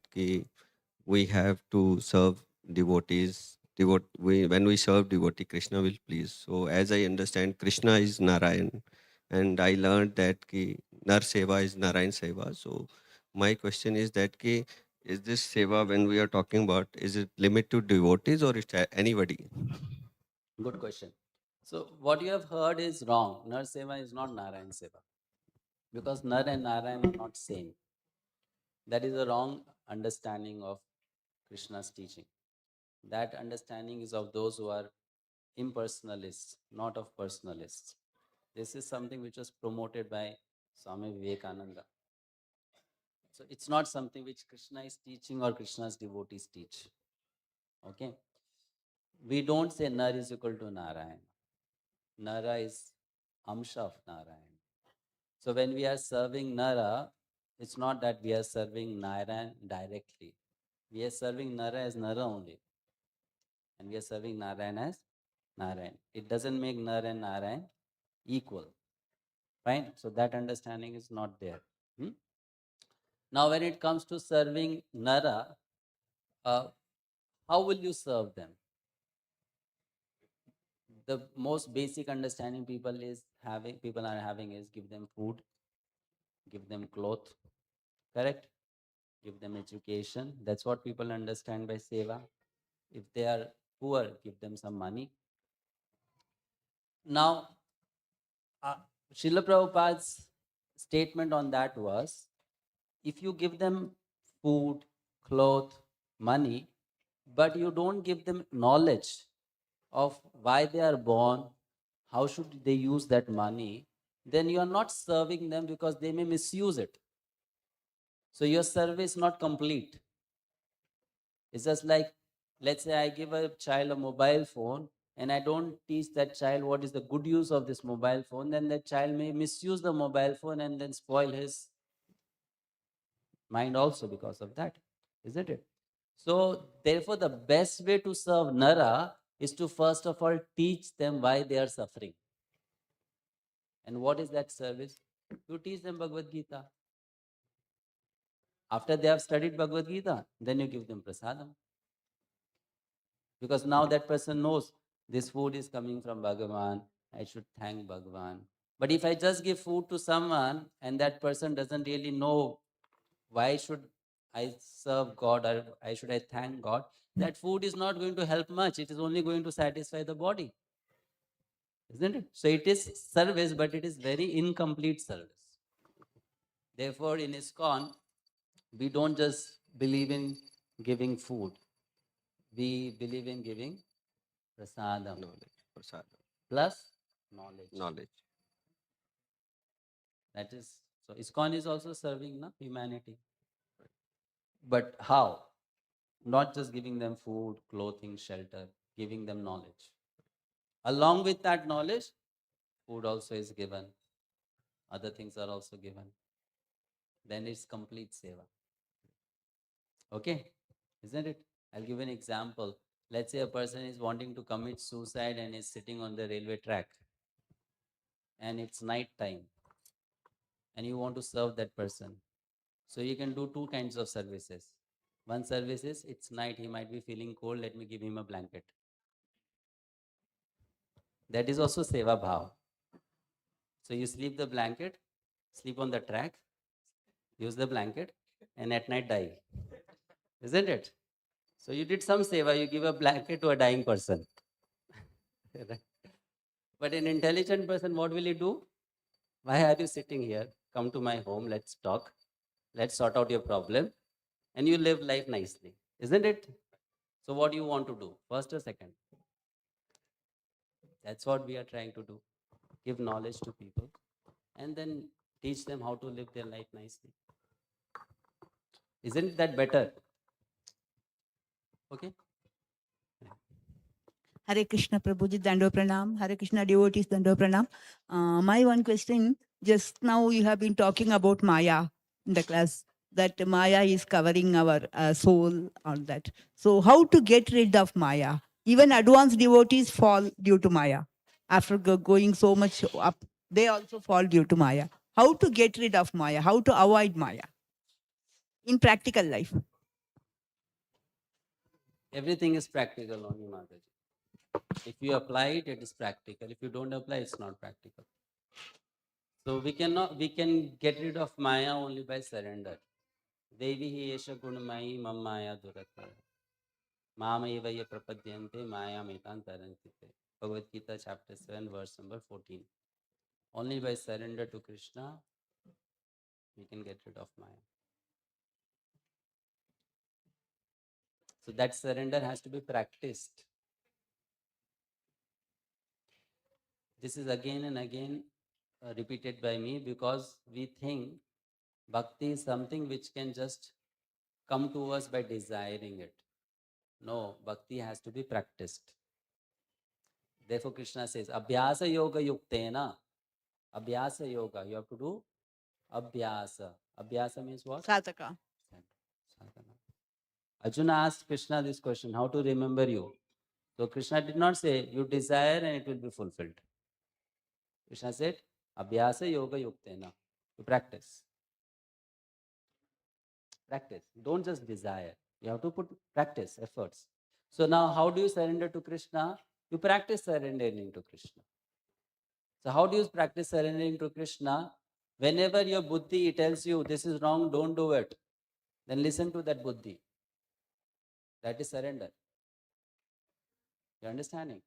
[SPEAKER 8] we have to serve devotees. When we serve devotee, Krishna will please. So as I understand, Krishna is Narayan, and I learned that Nar Seva is Narayan Seva. So my question is that is this seva when we are talking about, is it limited to devotees or is it anybody?
[SPEAKER 1] Good question. So what you have heard is wrong. Nar Seva is not Narayan Seva. Because Nar and Narayan are not same. That is a wrong understanding of Krishna's teaching. That understanding is of those who are impersonalists, not of personalists. This is something which was promoted by Swami Vivekananda. So it's not something which Krishna is teaching or Krishna's devotees teach. Okay? We don't say Nar is equal to Narayan. Nara is Amsha of Narayan. So when we are serving Nara, it's not that we are serving Narayan directly. We are serving Nara as Nara only. And we are serving Narayan as Narayan. It doesn't make Nara and Narayan equal. Fine? So that understanding is not there. Now when it comes to serving Nara, how will you serve them? The most basic understanding people are having is give them food, give them cloth, correct? Give them education. That's what people understand by seva. If they are poor, give them some money. Now, Srila Prabhupada's statement on that was, if you give them food, cloth, money, but you don't give them knowledge of why they are born, how should they use that money, then you are not serving them because they may misuse it. So your service is not complete. It's just like, let's say I give a child a mobile phone and I don't teach that child what is the good use of this mobile phone, then that child may misuse the mobile phone and then spoil his mind also because of that, isn't it? So therefore the best way to serve Nara is to first of all teach them why they are suffering. And what is that service? You teach them Bhagavad Gita. After they have studied Bhagavad Gita, then you give them prasadam. Because now that person knows this food is coming from Bhagavan, I should thank Bhagavan. But if I just give food to someone and that person doesn't really know why should I serve God or why should I thank God, that food is not going to help much. It is only going to satisfy the body. Isn't it? So it is service, but it is very incomplete service. Therefore, in Iskcon, we don't just believe in giving food. We believe in giving prasadam.
[SPEAKER 8] Knowledge. Prasadam.
[SPEAKER 1] Plus knowledge.
[SPEAKER 8] Knowledge.
[SPEAKER 1] That is, so Iskcon is also serving humanity. But how? Not just giving them food, clothing, shelter, giving them knowledge. Along with that knowledge, food also is given. Other things are also given. Then it's complete seva. Okay? Isn't it? I'll give an example. Let's say a person is wanting to commit suicide and is sitting on the railway track. And it's night time. And you want to serve that person. So you can do two kinds of services. One service is, it's night, he might be feeling cold, let me give him a blanket. That is also seva bhav. So you sleep the blanket, sleep on the track, use the blanket, and at night die. Isn't it? So you did some seva, you give a blanket to a dying person. But an intelligent person, what will he do? Why are you sitting here? come to my home, let's talk, let's sort out your problem, and you live life nicely, isn't it? So what do you want to do, first or second? That's what we are trying to do, give knowledge to people and then teach them how to live their life nicely. Isn't that better? Okay.
[SPEAKER 9] Hare Krishna Prabhuji, Dando Pranam. Hare Krishna devotees, Dando Pranam. My one question, just now you have been talking about Maya in the class, that Maya is covering our soul, all that. So how to get rid of Maya? Even advanced devotees fall due to Maya. After going so much up, they also fall due to Maya. How to get rid of Maya? How to avoid Maya in practical life?
[SPEAKER 1] Everything is practical only, Mataji. If you apply it, it is practical. If you don't apply, it's not practical. So we can get rid of Maya only by surrender. Devi hi esha gunamayi mam maya duratmaya. Mamayevaya prapadyante maya metan tarantite. Bhagavad Gita chapter 7 verse number 14. Only by surrender to Krishna, we can get rid of Maya. So that surrender has to be practiced. This is again and again repeated by me because we think bhakti is something which can just come to us by desiring it. No, bhakti has to be practiced. Therefore, Krishna says, Abhyasa yoga yuktena. Abhyasa yoga. You have to do abhyasa. Abhyasa means what?
[SPEAKER 9] Sataka.
[SPEAKER 1] Sadhana. Arjuna asked Krishna this question, how to remember you? So Krishna did not say, you desire and it will be fulfilled. Krishna said, Abhyasa yoga yuktena. You practice. Practice. Don't just desire. You have to put practice, efforts. So now how do you surrender to Krishna? You practice surrendering to Krishna. So how do you practice surrendering to Krishna? Whenever your buddhi tells you this is wrong, don't do it, then listen to that buddhi. That is surrender. You understanding?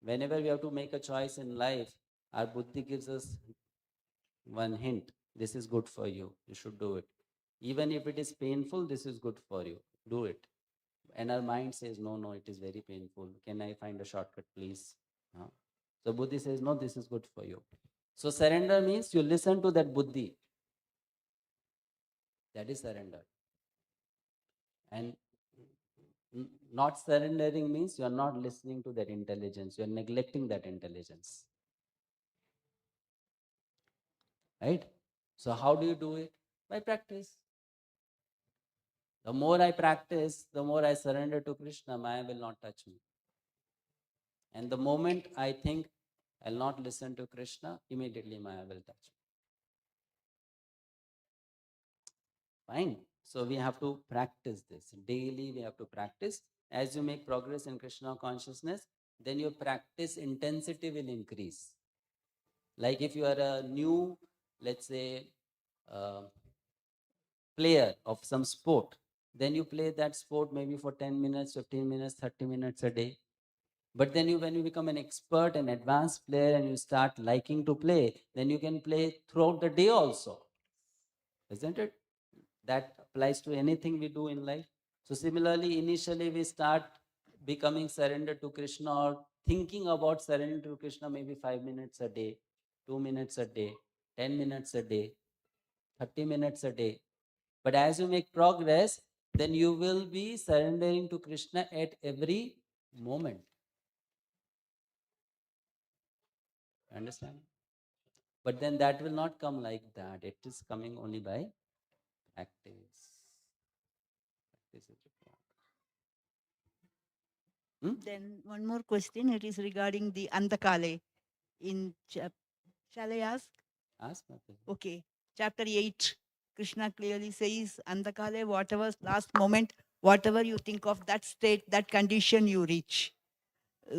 [SPEAKER 1] Whenever we have to make a choice in life, our buddhi gives us one hint. This is good for you. You should do it. Even if it is painful, this is good for you. Do it. And our mind says, no, no, it is very painful. Can I find a shortcut, please? So buddhi says, no, this is good for you. So surrender means you listen to that buddhi. That is surrender. And not surrendering means you are not listening to that intelligence. You are neglecting that intelligence. Right? So how do you do it? By practice. The more I practice, the more I surrender to Krishna, Maya will not touch me. And the moment I think I'll not listen to Krishna, immediately Maya will touch me. Fine. So we have to practice this. Daily we have to practice. As you make progress in Krishna consciousness, then your practice intensity will increase. Like if you are a new, let's say, player of some sport, then you play that sport maybe for 10 minutes, 15 minutes, 30 minutes a day. But then when you become an expert, an advanced player, and you start liking to play, then you can play throughout the day also. Isn't it? That applies to anything we do in life. So similarly, initially we start becoming surrendered to Krishna or thinking about surrendering to Krishna maybe 5 minutes a day, 2 minutes a day, 10 minutes a day, 30 minutes a day. But as you make progress, then you will be surrendering to Krishna at every moment. Understand? But then that will not come like that. It is coming only by practice. Practice is required.
[SPEAKER 9] Then one more question. It is regarding the Andakale in shall I ask?
[SPEAKER 1] Ask Mataji.
[SPEAKER 9] Okay. Chapter 8. Krishna clearly says, Andakale, whatever last moment, whatever you think of that state, that condition you reach.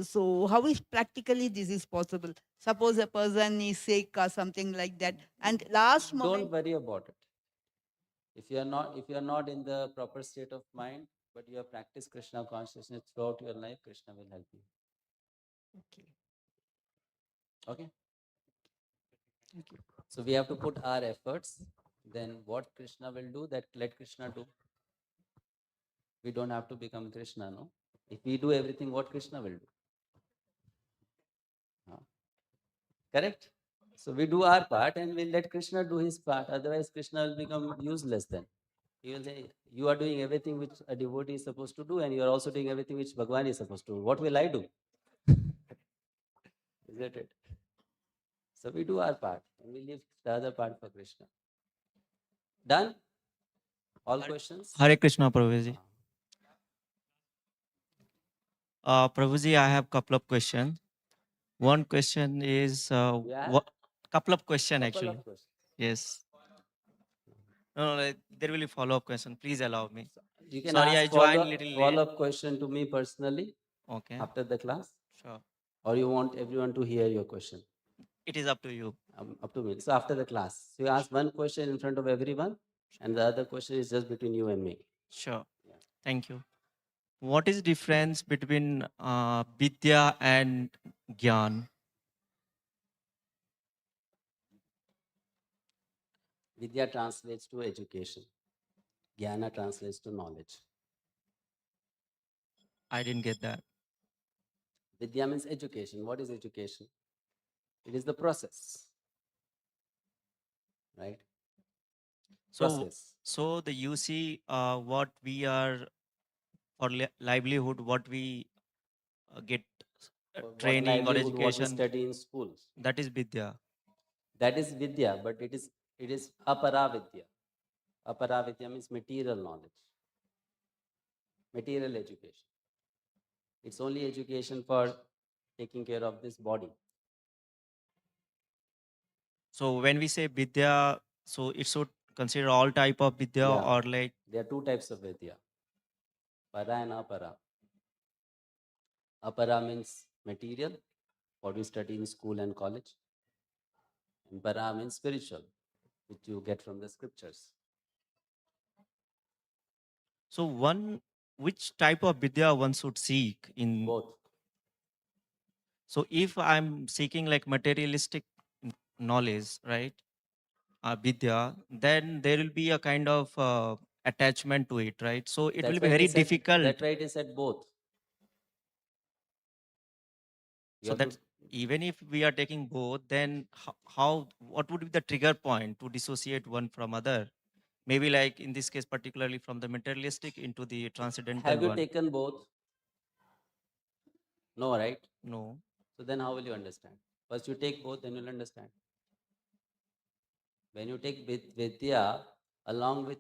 [SPEAKER 9] So how is practically this is possible? Suppose a person is sick or something like that, and last moment.
[SPEAKER 1] Don't worry about it. If you are not in the proper state of mind, but you have practiced Krishna consciousness throughout your life, Krishna will help you.
[SPEAKER 9] Okay.
[SPEAKER 1] Okay?
[SPEAKER 9] Thank you.
[SPEAKER 1] So we have to put our efforts. Then what Krishna will do, that let Krishna do. We don't have to become Krishna, no? If we do everything, what Krishna will do? Correct? So we do our part and we'll let Krishna do his part. Otherwise, Krishna will become useless then. He will say, you are doing everything which a devotee is supposed to do, and you are also doing everything which Bhagwan is supposed to do. What will I do? Isn't it? So we do our part and we leave the other part for Krishna. Done? All questions?
[SPEAKER 10] Hare Krishna, Prabhuji. Prabhuji, I have couple of questions. One question is,
[SPEAKER 1] Yeah?
[SPEAKER 10] what couple of question
[SPEAKER 1] Couple
[SPEAKER 10] actually.
[SPEAKER 1] of questions.
[SPEAKER 10] Yes. No, there will be follow-up question. Please allow me.
[SPEAKER 1] You can
[SPEAKER 10] Sorry, I
[SPEAKER 1] ask
[SPEAKER 10] joined little late.
[SPEAKER 1] follow-up question to me personally
[SPEAKER 10] Okay,
[SPEAKER 1] after the class,
[SPEAKER 10] sure.
[SPEAKER 1] or you want everyone to hear your question?
[SPEAKER 10] It is up to you.
[SPEAKER 1] Up to me. So after the class, so you ask one question in front of everyone, and the other question is just between you and me.
[SPEAKER 10] Sure.
[SPEAKER 1] Yeah.
[SPEAKER 10] Thank you. What is difference between Vidya and Gyan?
[SPEAKER 1] Vidya translates to education. Jnana translates to knowledge.
[SPEAKER 10] I didn't get that.
[SPEAKER 1] Vidya means education. What is education? It is the process, right? Process.
[SPEAKER 10] So the you see what we are for livelihood, what we get
[SPEAKER 1] What
[SPEAKER 10] training or
[SPEAKER 1] livelihood, what we
[SPEAKER 10] education,
[SPEAKER 1] study in schools.
[SPEAKER 10] that is Vidya.
[SPEAKER 1] That is Vidya, but it is apara Vidya. Apara Vidya means material knowledge, material education. It's only education for taking care of this body.
[SPEAKER 10] So when we say Vidya, so it should consider all type of Vidya
[SPEAKER 1] Yeah.
[SPEAKER 10] or like.
[SPEAKER 1] There are two types of Vidya, para and apara. Apara means material, what we study in school and college. And para means spiritual, which you get from the scriptures.
[SPEAKER 10] So which type of Vidya one should seek in?
[SPEAKER 1] Both.
[SPEAKER 10] So if I'm seeking like materialistic knowledge, right, Vidya, then there will be a kind of attachment to it, right? So it will be very difficult.
[SPEAKER 1] That's why it is said both. You
[SPEAKER 10] So
[SPEAKER 1] have to-
[SPEAKER 10] that even if we are taking both, then what would be the trigger point to dissociate one from other? Maybe like in this case, particularly from the materialistic into the transcendental
[SPEAKER 1] have you
[SPEAKER 10] one.
[SPEAKER 1] taken both? No, right?
[SPEAKER 10] No.
[SPEAKER 1] So then how will you understand? First you take both, then you'll understand. When you take Vidya along with,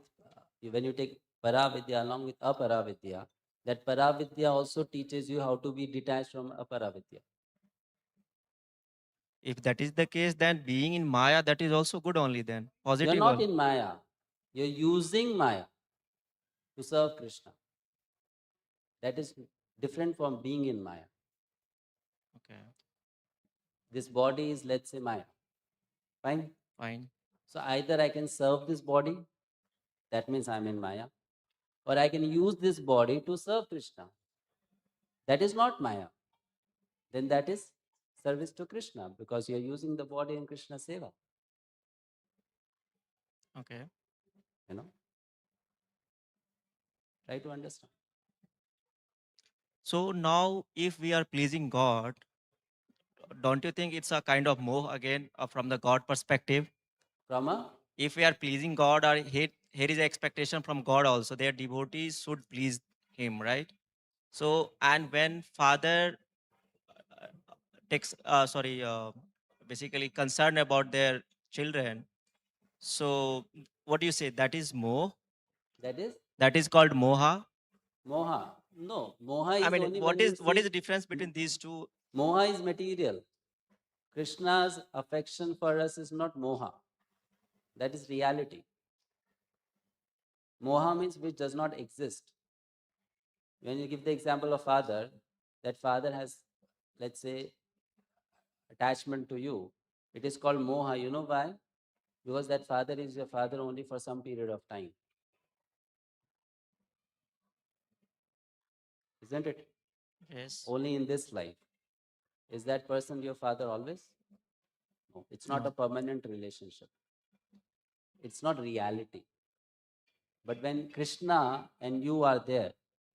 [SPEAKER 1] when you take Paravidya along with Aparavidya, that Paravidya also teaches you how to be detached from Aparavidya.
[SPEAKER 10] If that is the case, then being in Maya, that is also good only then. Positive.
[SPEAKER 1] You're not in Maya. You're using Maya to serve Krishna. That is different from being in Maya.
[SPEAKER 10] Okay.
[SPEAKER 1] This body is, let's say, Maya. Fine?
[SPEAKER 10] Fine.
[SPEAKER 1] So either I can serve this body, that means I'm in Maya, or I can use this body to serve Krishna. That is not Maya. Then that is service to Krishna, because you're using the body in Krishna seva.
[SPEAKER 10] Okay.
[SPEAKER 1] You know? Try to understand.
[SPEAKER 10] So now, if we are pleasing God, don't you think it's a kind of moh again from the God perspective?
[SPEAKER 1] From a?
[SPEAKER 10] If we are pleasing God, or here is the expectation from God also, their devotees should please Him, right? So, and when Father takes, basically concerned about their children, so what do you say? That is moh?
[SPEAKER 1] That is?
[SPEAKER 10] That is called moha?
[SPEAKER 1] Moha. No, moha is
[SPEAKER 10] I mean,
[SPEAKER 1] only
[SPEAKER 10] what
[SPEAKER 1] when
[SPEAKER 10] is
[SPEAKER 1] you see,
[SPEAKER 10] the difference between these two?
[SPEAKER 1] Moha is material. Krishna's affection for us is not moha. That is reality. Moha means which does not exist. When you give the example of father, that father has, let's say, attachment to you. It is called moha. You know why? Because that father is your father only for some period of time. Isn't it?
[SPEAKER 10] Yes.
[SPEAKER 1] Only in this life. Is that person your father always? No, it's not
[SPEAKER 6] No.
[SPEAKER 1] a permanent relationship. It's not reality. But when Krishna and you are there,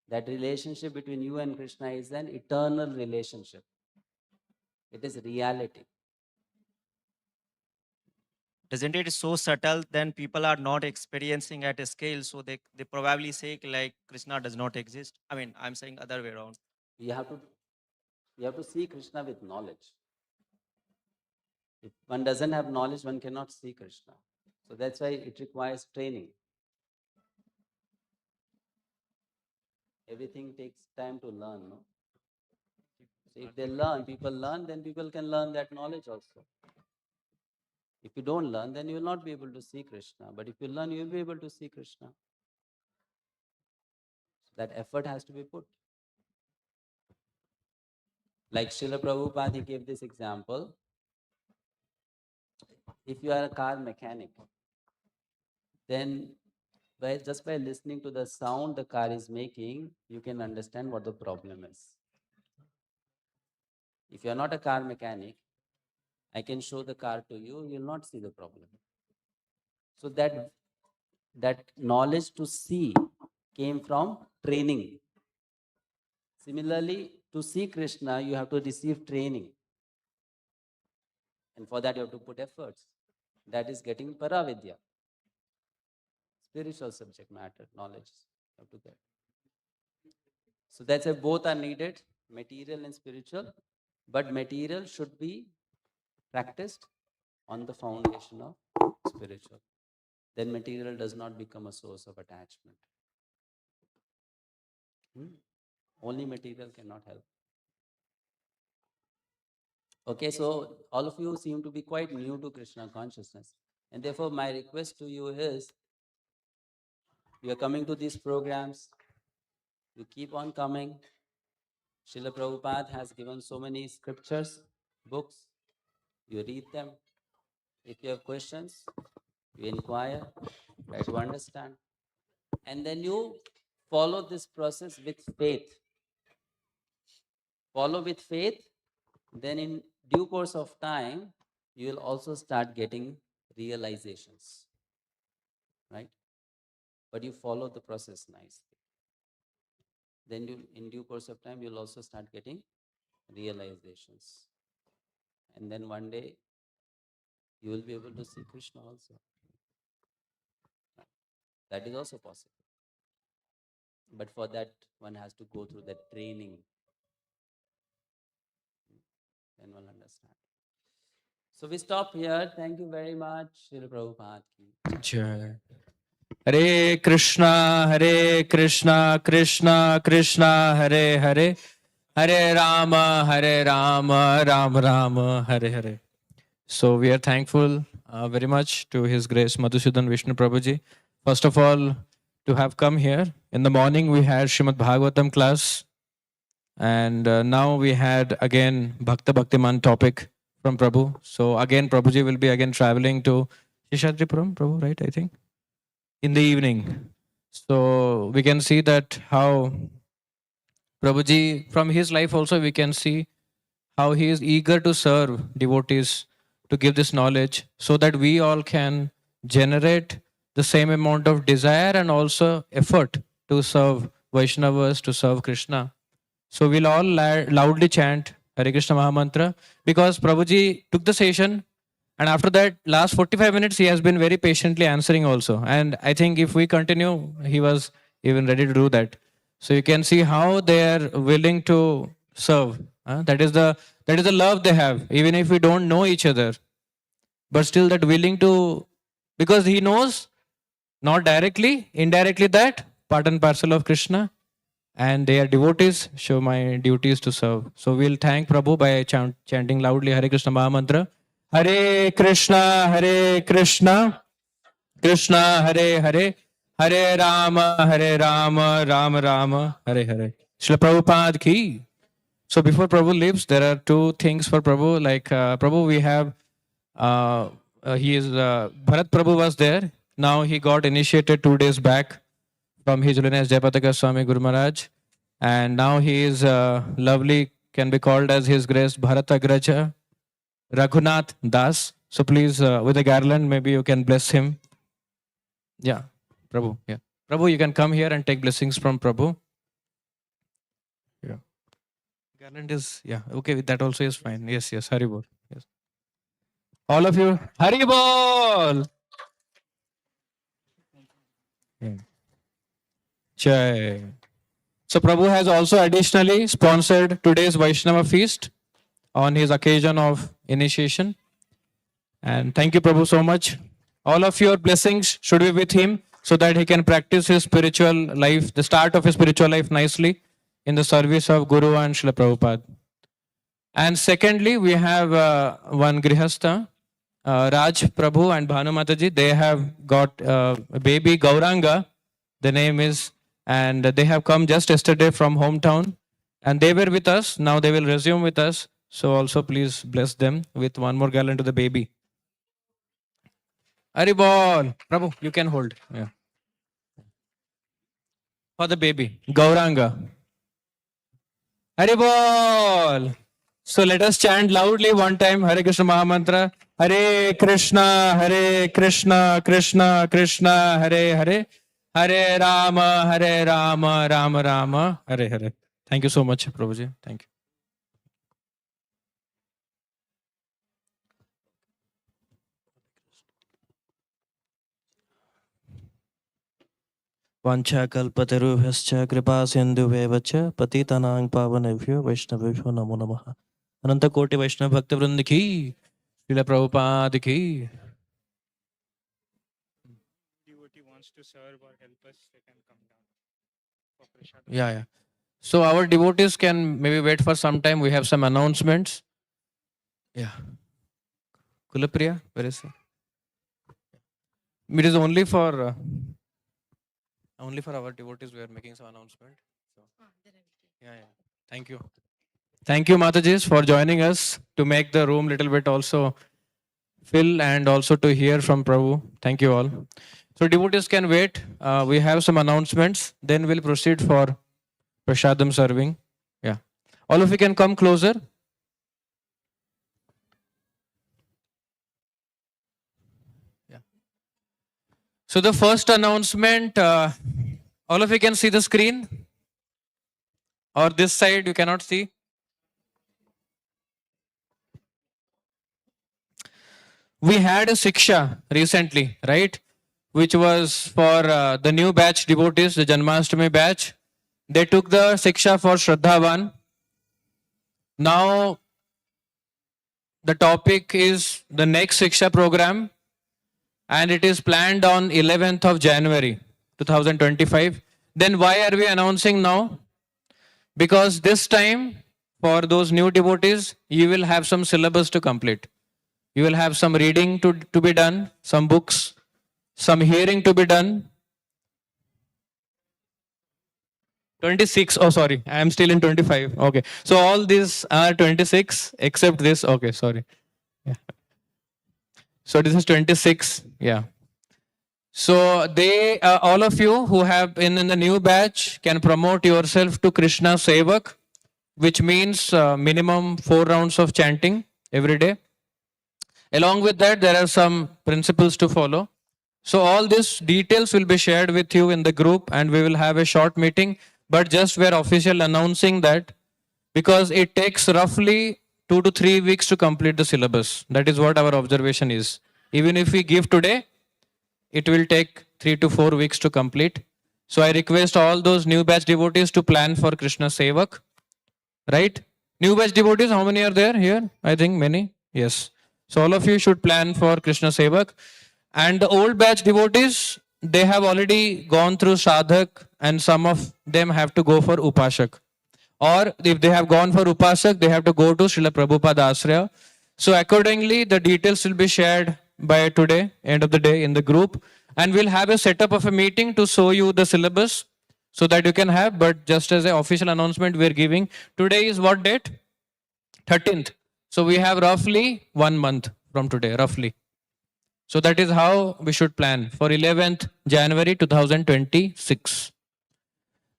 [SPEAKER 1] that relationship between you and Krishna is an eternal relationship. It is reality.
[SPEAKER 10] Doesn't it so subtle? Then people are not experiencing at a scale, so they probably say like Krishna does not exist. I mean, I'm saying other way around.
[SPEAKER 1] You have to see Krishna with knowledge. If one doesn't have knowledge, one cannot see Krishna. So that's why it requires training. Everything takes time to learn, no? So if people learn, then people can learn that knowledge also. If you don't learn, then you will not be able to see Krishna. But if you learn, you will be able to see Krishna. That effort has to be put. Like Srila Prabhupada, he gave this example. If you are a car mechanic, then just by listening to the sound the car is making, you can understand what the problem is. If you are not a car mechanic, I can show the car to you, you will not see the problem. So that knowledge to see came from training. Similarly, to see Krishna, you have to receive training. And for that, you have to put efforts. That is getting Paravidya. Spiritual subject matter, knowledge. You have to get. So that's why both are needed, material and spiritual. But material should be practiced on the foundation of spiritual. Then material does not become a source of attachment. Only material cannot help. Okay, so all of you seem to be quite new to Krishna consciousness. And therefore, my request to you is, you are coming to these programs, you keep on coming. Srila Prabhupada has given so many scriptures, books, you read them. If you have questions, you inquire, try to understand. And then you follow this process with faith. Follow with faith, then in due course of time, you will also start getting realizations, right? But you follow the process nicely. Then you, in due course of time, you'll also start getting realizations. And then one day, you will be able to see Krishna also. That is also possible. But for that, one has to go through that training. Then one understand. So we stop here. Thank you very much, Srila Prabhupada ki.
[SPEAKER 6] Jai. Hare Krishna, Krishna Krishna, Hare Hare, Hare Rama, Rama Rama, Hare Hare. So we are thankful very much to His Grace Madhusudana Vishnu Prabhuji. First of all, to have come here. In the morning we had Srimad Bhagavatam class, and now we had again Bhaktiman topic from Prabhu. So again Prabhuji will be again traveling to Shishadripuram, Prabhu, right? I think in the evening. So we can see that how Prabhuji, from his life also we can see how he is eager to serve devotees, to give this knowledge so that we all can generate the same amount of desire and also effort to serve Vaishnavas, to serve Krishna. So we'll all loudly chant Hare Krishna Mahamantra, because Prabhuji took the session, and after that last 45 minutes he has been very patiently answering also. And I think if we continue, he was even ready to do that. So you can see how they are willing to serve. That is the love they have, even if we don't know each other. But still that willing to, because he knows, not directly, indirectly, that part and parcel of Krishna, and they are devotees, so my duty is to serve. So we'll thank Prabhu by chanting loudly Hare Krishna Mahamantra. Hare Krishna, Krishna Hare Hare, Hare Rama, Rama Rama, Hare Hare. Srila Prabhupada ki. So before Prabhu leaves, there are two things for Prabhu. Like Prabhu, we have, Bharat Prabhu was there. Now he got initiated 2 days back from His Holiness Jayapataka Swami Guru Maharaj. And now he is lovely, can be called as His Grace Bharatagraja,
[SPEAKER 11] Raghunath Das. So please, with a garland, maybe you can bless him. Yeah, Prabhu. Yeah, Prabhu, you can come here and take blessings from Prabhu. Yeah, garland is, yeah, okay. That also is fine. Yes, yes. Hari Bol. Yes. All of you, Hari Bol. Yeah. Jai. So Prabhu has also additionally sponsored today's Vaishnava feast on his occasion of initiation. And thank you, Prabhu, so much. All of your blessings should be with him so that he can practice his spiritual life, the start of his spiritual life nicely in the service of Guru and Srila Prabhupada. And secondly, we have one Grihastha, Raj Prabhu and Bhanu Mataji. They have got a baby Gauranga, the name is, and they have come just yesterday from hometown. And they were with us. Now they will resume with us. So also please bless them with one more garland to the baby. Haribol. Prabhu, you can hold. Yeah. For the baby. Gauranga. Haribol. So let us chant loudly one time Hare Krishna Mahamantra. Hare Krishna, Krishna Krishna, Hare Hare. Hare Rama, Rama Rama, Hare Hare. Thank you so much, Prabhuji. Thank you. Vanchakalpatarubhyascha kripa sindhuvyeva cha patitanang pavanebhyo vaishnavebhyo namo namaha. Ananta Koti Vaishnava Bhakta Vrinda ki, Srila Prabhupada ki.
[SPEAKER 2] Devotee wants to serve or help us, they can come down for prasad.
[SPEAKER 11] Yeah, yeah. So our devotees can maybe wait for some time. We have some announcements. Yeah. Kulapriya, where is he? It is only for our devotees. We are making some announcement. So, yeah, yeah. Thank you. Thank you, Matajis, for joining us to make the room little bit also fill and also to hear from Prabhu. Thank you all. So devotees can wait. We have some announcements. Then we'll proceed for Prashadam serving. Yeah. All of you can come closer. Yeah. So the first announcement, all of you can see the screen? Or this side you cannot see? We had a Siksha recently, right? Which was for the new batch devotees, the Janmashtami batch. They took the Siksha for Shraddhavan. Now, the topic is the next Siksha program, and it is planned on 11th of January 2025. Then why are we announcing now? Because this time, for those new devotees, you will have some syllabus to complete. You will have some reading to be done, some books, some hearing to be done. 26, oh sorry, I am still in 25. Okay, so all these are 26 except this. Okay, sorry. Yeah. So this is 26, yeah. So they, all of you who have been in the new batch can promote yourself to Krishna Sevak, which means minimum 4 rounds of chanting every day. Along with that, there are some principles to follow. So all these details will be shared with you in the group, and we will have a short meeting. But just we are official announcing that because it takes roughly 2 to 3 weeks to complete the syllabus. That is what our observation is. Even if we give today, it will take 3 to 4 weeks to complete. So I request all those new batch devotees to plan for Krishna Sevak. Right? New batch devotees, how many are there here? I think many. Yes. So all of you should plan for Krishna Sevak. And the old batch devotees, they have already gone through Sadhak, and some of them have to go for Upashak. Or if they have gone for Upasak, they have to go to Srila Prabhupada Asraya. So accordingly, the details will be shared by today, end of the day, in the group. And we'll have a setup of a meeting to show you the syllabus so that you can have. But just as an official announcement we're giving, today is what date? 13th. So we have roughly 1 month from today, roughly. So that is how we should plan for 11th January 2026.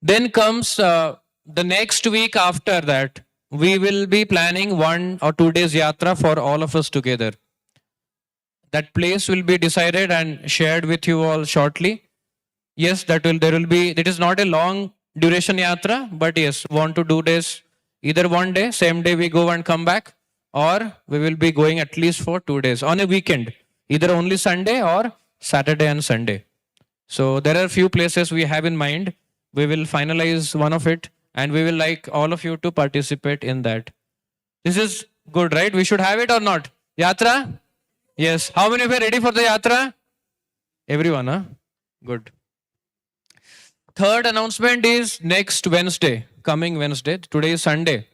[SPEAKER 11] Then comes the next week after that. we will be planning 1 or 2 days yatra for all of us together. That place will be decided and shared with you all shortly. Yes, there will be, it is not a long duration yatra, but yes, 1 to 2 days, either one day, same day we go and come back, or we will be going at least for 2 days on a weekend, either only Sunday or Saturday and Sunday. So there are a few places we have in mind. We will finalize one of it and we will like all of you to participate in that. This is good, right? We should have it or not? Yatra? Yes. How many of you are ready for the yatra? Everyone, huh? Good. Third announcement is next Wednesday, coming Wednesday. Today is Sunday.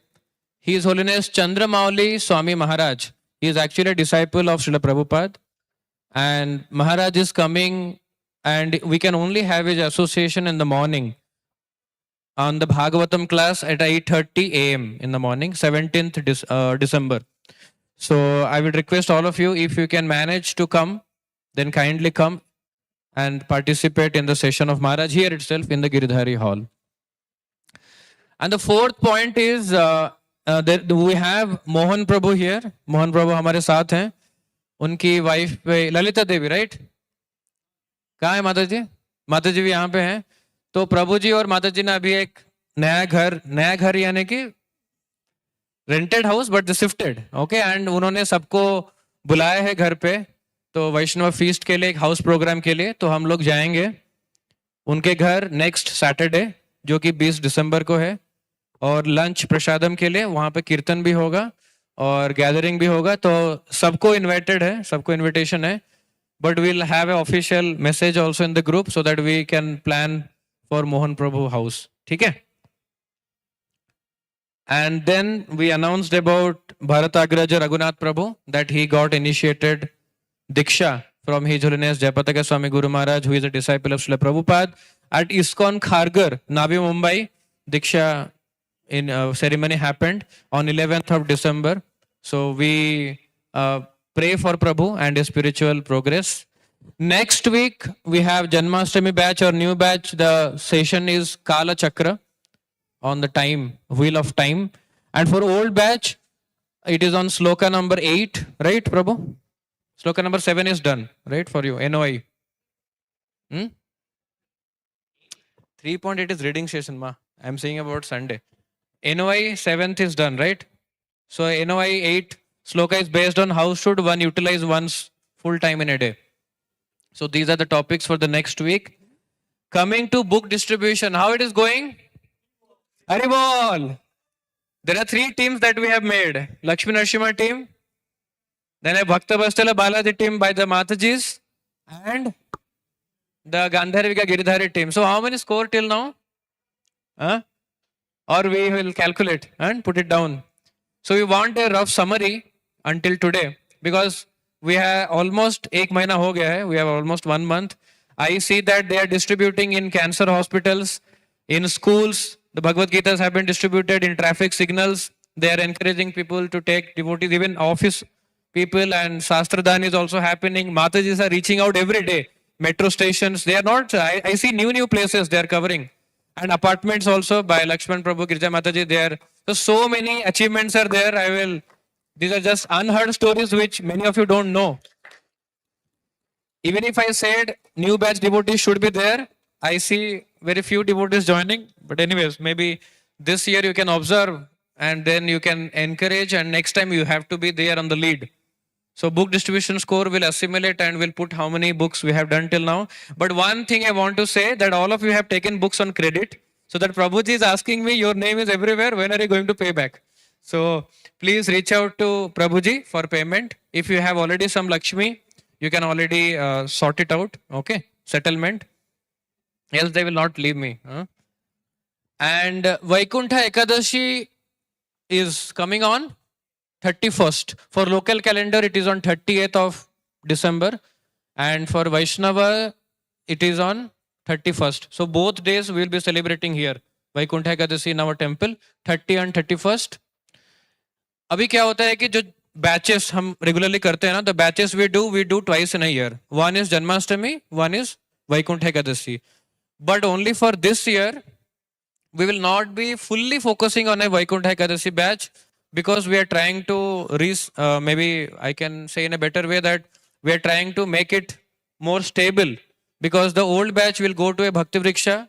[SPEAKER 11] His Holiness Chandramauli Swami Maharaj. He is actually a disciple of Srila Prabhupada. And Maharaj is coming, and we can only have his association in the morning on the Bhagavatam class at 8:30 a.m. in the morning, 17th December. So I would request all of you, if you can manage to come, then kindly come and participate in the session of Maharaj here itself in the Giridhari hall. And the fourth point is, we have Mohan Prabhu here. Mohan Prabhu हमारे साथ हैं. उनकी wife Lalita Devi, right? कहाँ है माता जी? माता जी भी यहाँ पे हैं. तो प्रभु जी और माता जी ने अभी एक नया घर यानी कि rented house but shifted, okay, and उन्होंने सबको बुलाया है घर पे, तो वैष्णव फीस्ट के लिए, एक हाउस प्रोग्राम के लिए. तो हम लोग जाएंगे उनके घर नेक्स्ट सैटरडे, जो कि 20 दिसंबर को है, और लंच प्रसादम के लिए वहाँ पे कीर्तन भी होगा और गैदरिंग भी होगा. तो सबको इन्वाइटेड है, सबको इन्विटेशन है, but we'll have an official message also in the group so that we can plan for Mohan Prabhu house. ठीक है? And then we announced about Bharatagraja Raghunath Prabhu, that he got initiated Diksha from His Holiness Jayapataka Swami Guru Maharaj, who is a disciple of Srila Prabhupada, at Iskcon Kharghar, Navi Mumbai. Diksha in ceremony happened on 11th of December. So we pray for Prabhu and his spiritual progress. Next week we have Janmashtami batch or new batch. The session is Kala Chakra, on the time, wheel of time. And for old batch, it is on sloka number 8, right, Prabhu? Sloka number 7 is done, right, for you, NOI. 3.8 is reading session, ma. I am saying about Sunday. NOI 7th is done, right? So NOI 8 sloka is based on how should one utilize one's full time in a day. So these are the topics for the next week. Coming to book distribution, how it is going? Haribol! There are 3 teams that we have made. Lakshmi Narasimha team, then a Bhakta Bastala Balaji team by the Matajis, and the Gandharvika Giridhari team. So how many score till now? Or we will calculate and put it down. So we want a rough summary until today, because we have almost 1 mahina ho gaya hai. We have almost 1 month. I see that they are distributing in cancer hospitals, in schools. The Bhagavad Gitas have been distributed in traffic signals. They are encouraging people to take devotees, even office people, and Shastradhan is also happening. Matajis are reaching out every day. Metro stations, they are not, I see new places they are covering. And apartments also by Lakshman Prabhu, Girija Mataji there. So many achievements are there. These are just unheard stories which many of you don't know. Even if I said new batch devotees should be there, I see very few devotees joining. But anyways, maybe this year you can observe and then you can encourage, and next time you have to be there on the lead. So book distribution score will assimilate and will put how many books we have done till now. But one thing I want to say, that all of you have taken books on credit. So that Prabhuji is asking me, your name is everywhere, when are you going to pay back? So please reach out to Prabhuji for payment. If you have already some Lakshmi, you can already sort it out, okay? Settlement. Else they will not leave me. And Vaikuntha Ekadashi is coming on 31st. For local calendar, it is on 30th of December. And for Vaishnava, it is on 31st. So both days we will be celebrating here. Vaikuntha Ekadashi in our temple, 30 and 31st. अभी क्या होता है कि जो batches हम regularly करते हैं ना, the batches we do twice in a year. One is Janmashtami, one is Vaikuntha Ekadashi. But only for this year, we will not be fully focusing on a Vaikuntha Ekadasi batch, because we are trying to maybe I can say in a better way that we are trying to make it more stable, because the old batch will go to a Bhakti Vriksha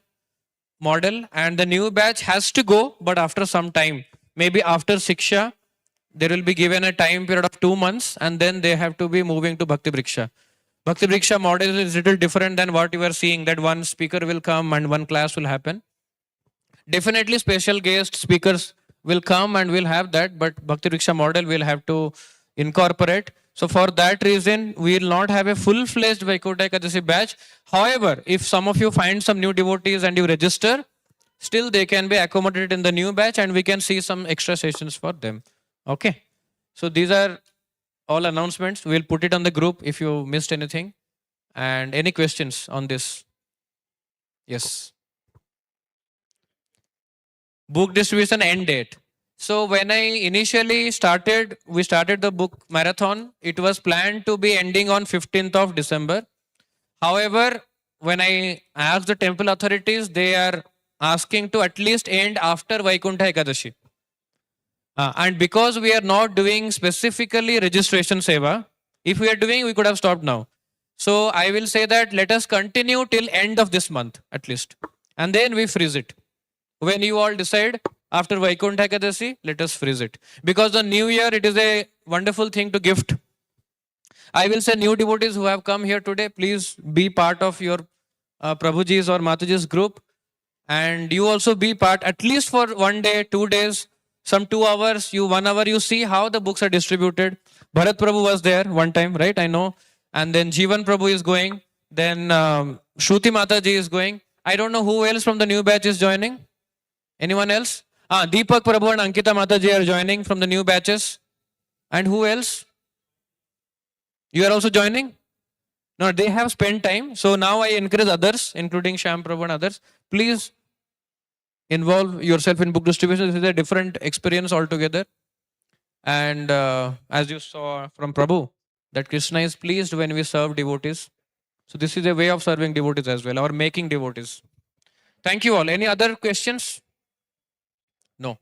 [SPEAKER 11] model and the new batch has to go, but after some time, maybe after Siksha, there will be given a time period of 2 months and then they have to be moving to Bhakti Vriksha. Bhakti Vriksha model is a little different than what you are seeing, that one speaker will come and one class will happen. Definitely special guest speakers will come and we'll have that, but Bhakti Vriksha model will have to incorporate. So for that reason, we will not have a full-fledged Vaikuntha Ekadasi batch. However, if some of you find some new devotees and you register, still they can be accommodated in the new batch and we can see some extra sessions for them. Okay. So these are all announcements. We'll put it on the group if you missed anything. And any questions on this? Yes. Book distribution end date. So when I initially started, we started the book marathon, it was planned to be ending on 15th of December. However, when I asked the temple authorities, they are asking to at least end after Vaikuntha Ekadashi. And because we are not doing specifically registration seva, if we are doing, we could have stopped now. So I will say that let us continue till end of this month at least. And then we freeze it. When you all decide after Vaikuntha Ekadasi, let us freeze it. Because the new year, it is a wonderful thing to gift. I will say new devotees who have come here today, please be part of your Prabhuji's or Mataji's group. And you also be part, at least for 1 day, 2 days, some 2 hours, 1 hour, you see how the books are distributed. Bharat Prabhu was there one time, right? I know. And then Jivan Prabhu is going. Then Shruti Mataji is going. I don't know who else from the new batch is joining. Anyone else? Deepak Prabhu and Ankita Mataji are joining from the new batches. And who else? You are also joining? No, they have spent time. So now I encourage others, including Shyam Prabhu and others, please involve yourself in book distribution. This is a different experience altogether. And as you saw from Prabhu, that Krishna is pleased when we serve devotees. So this is a way of serving devotees as well, or making devotees. Thank you all. Any other questions? No.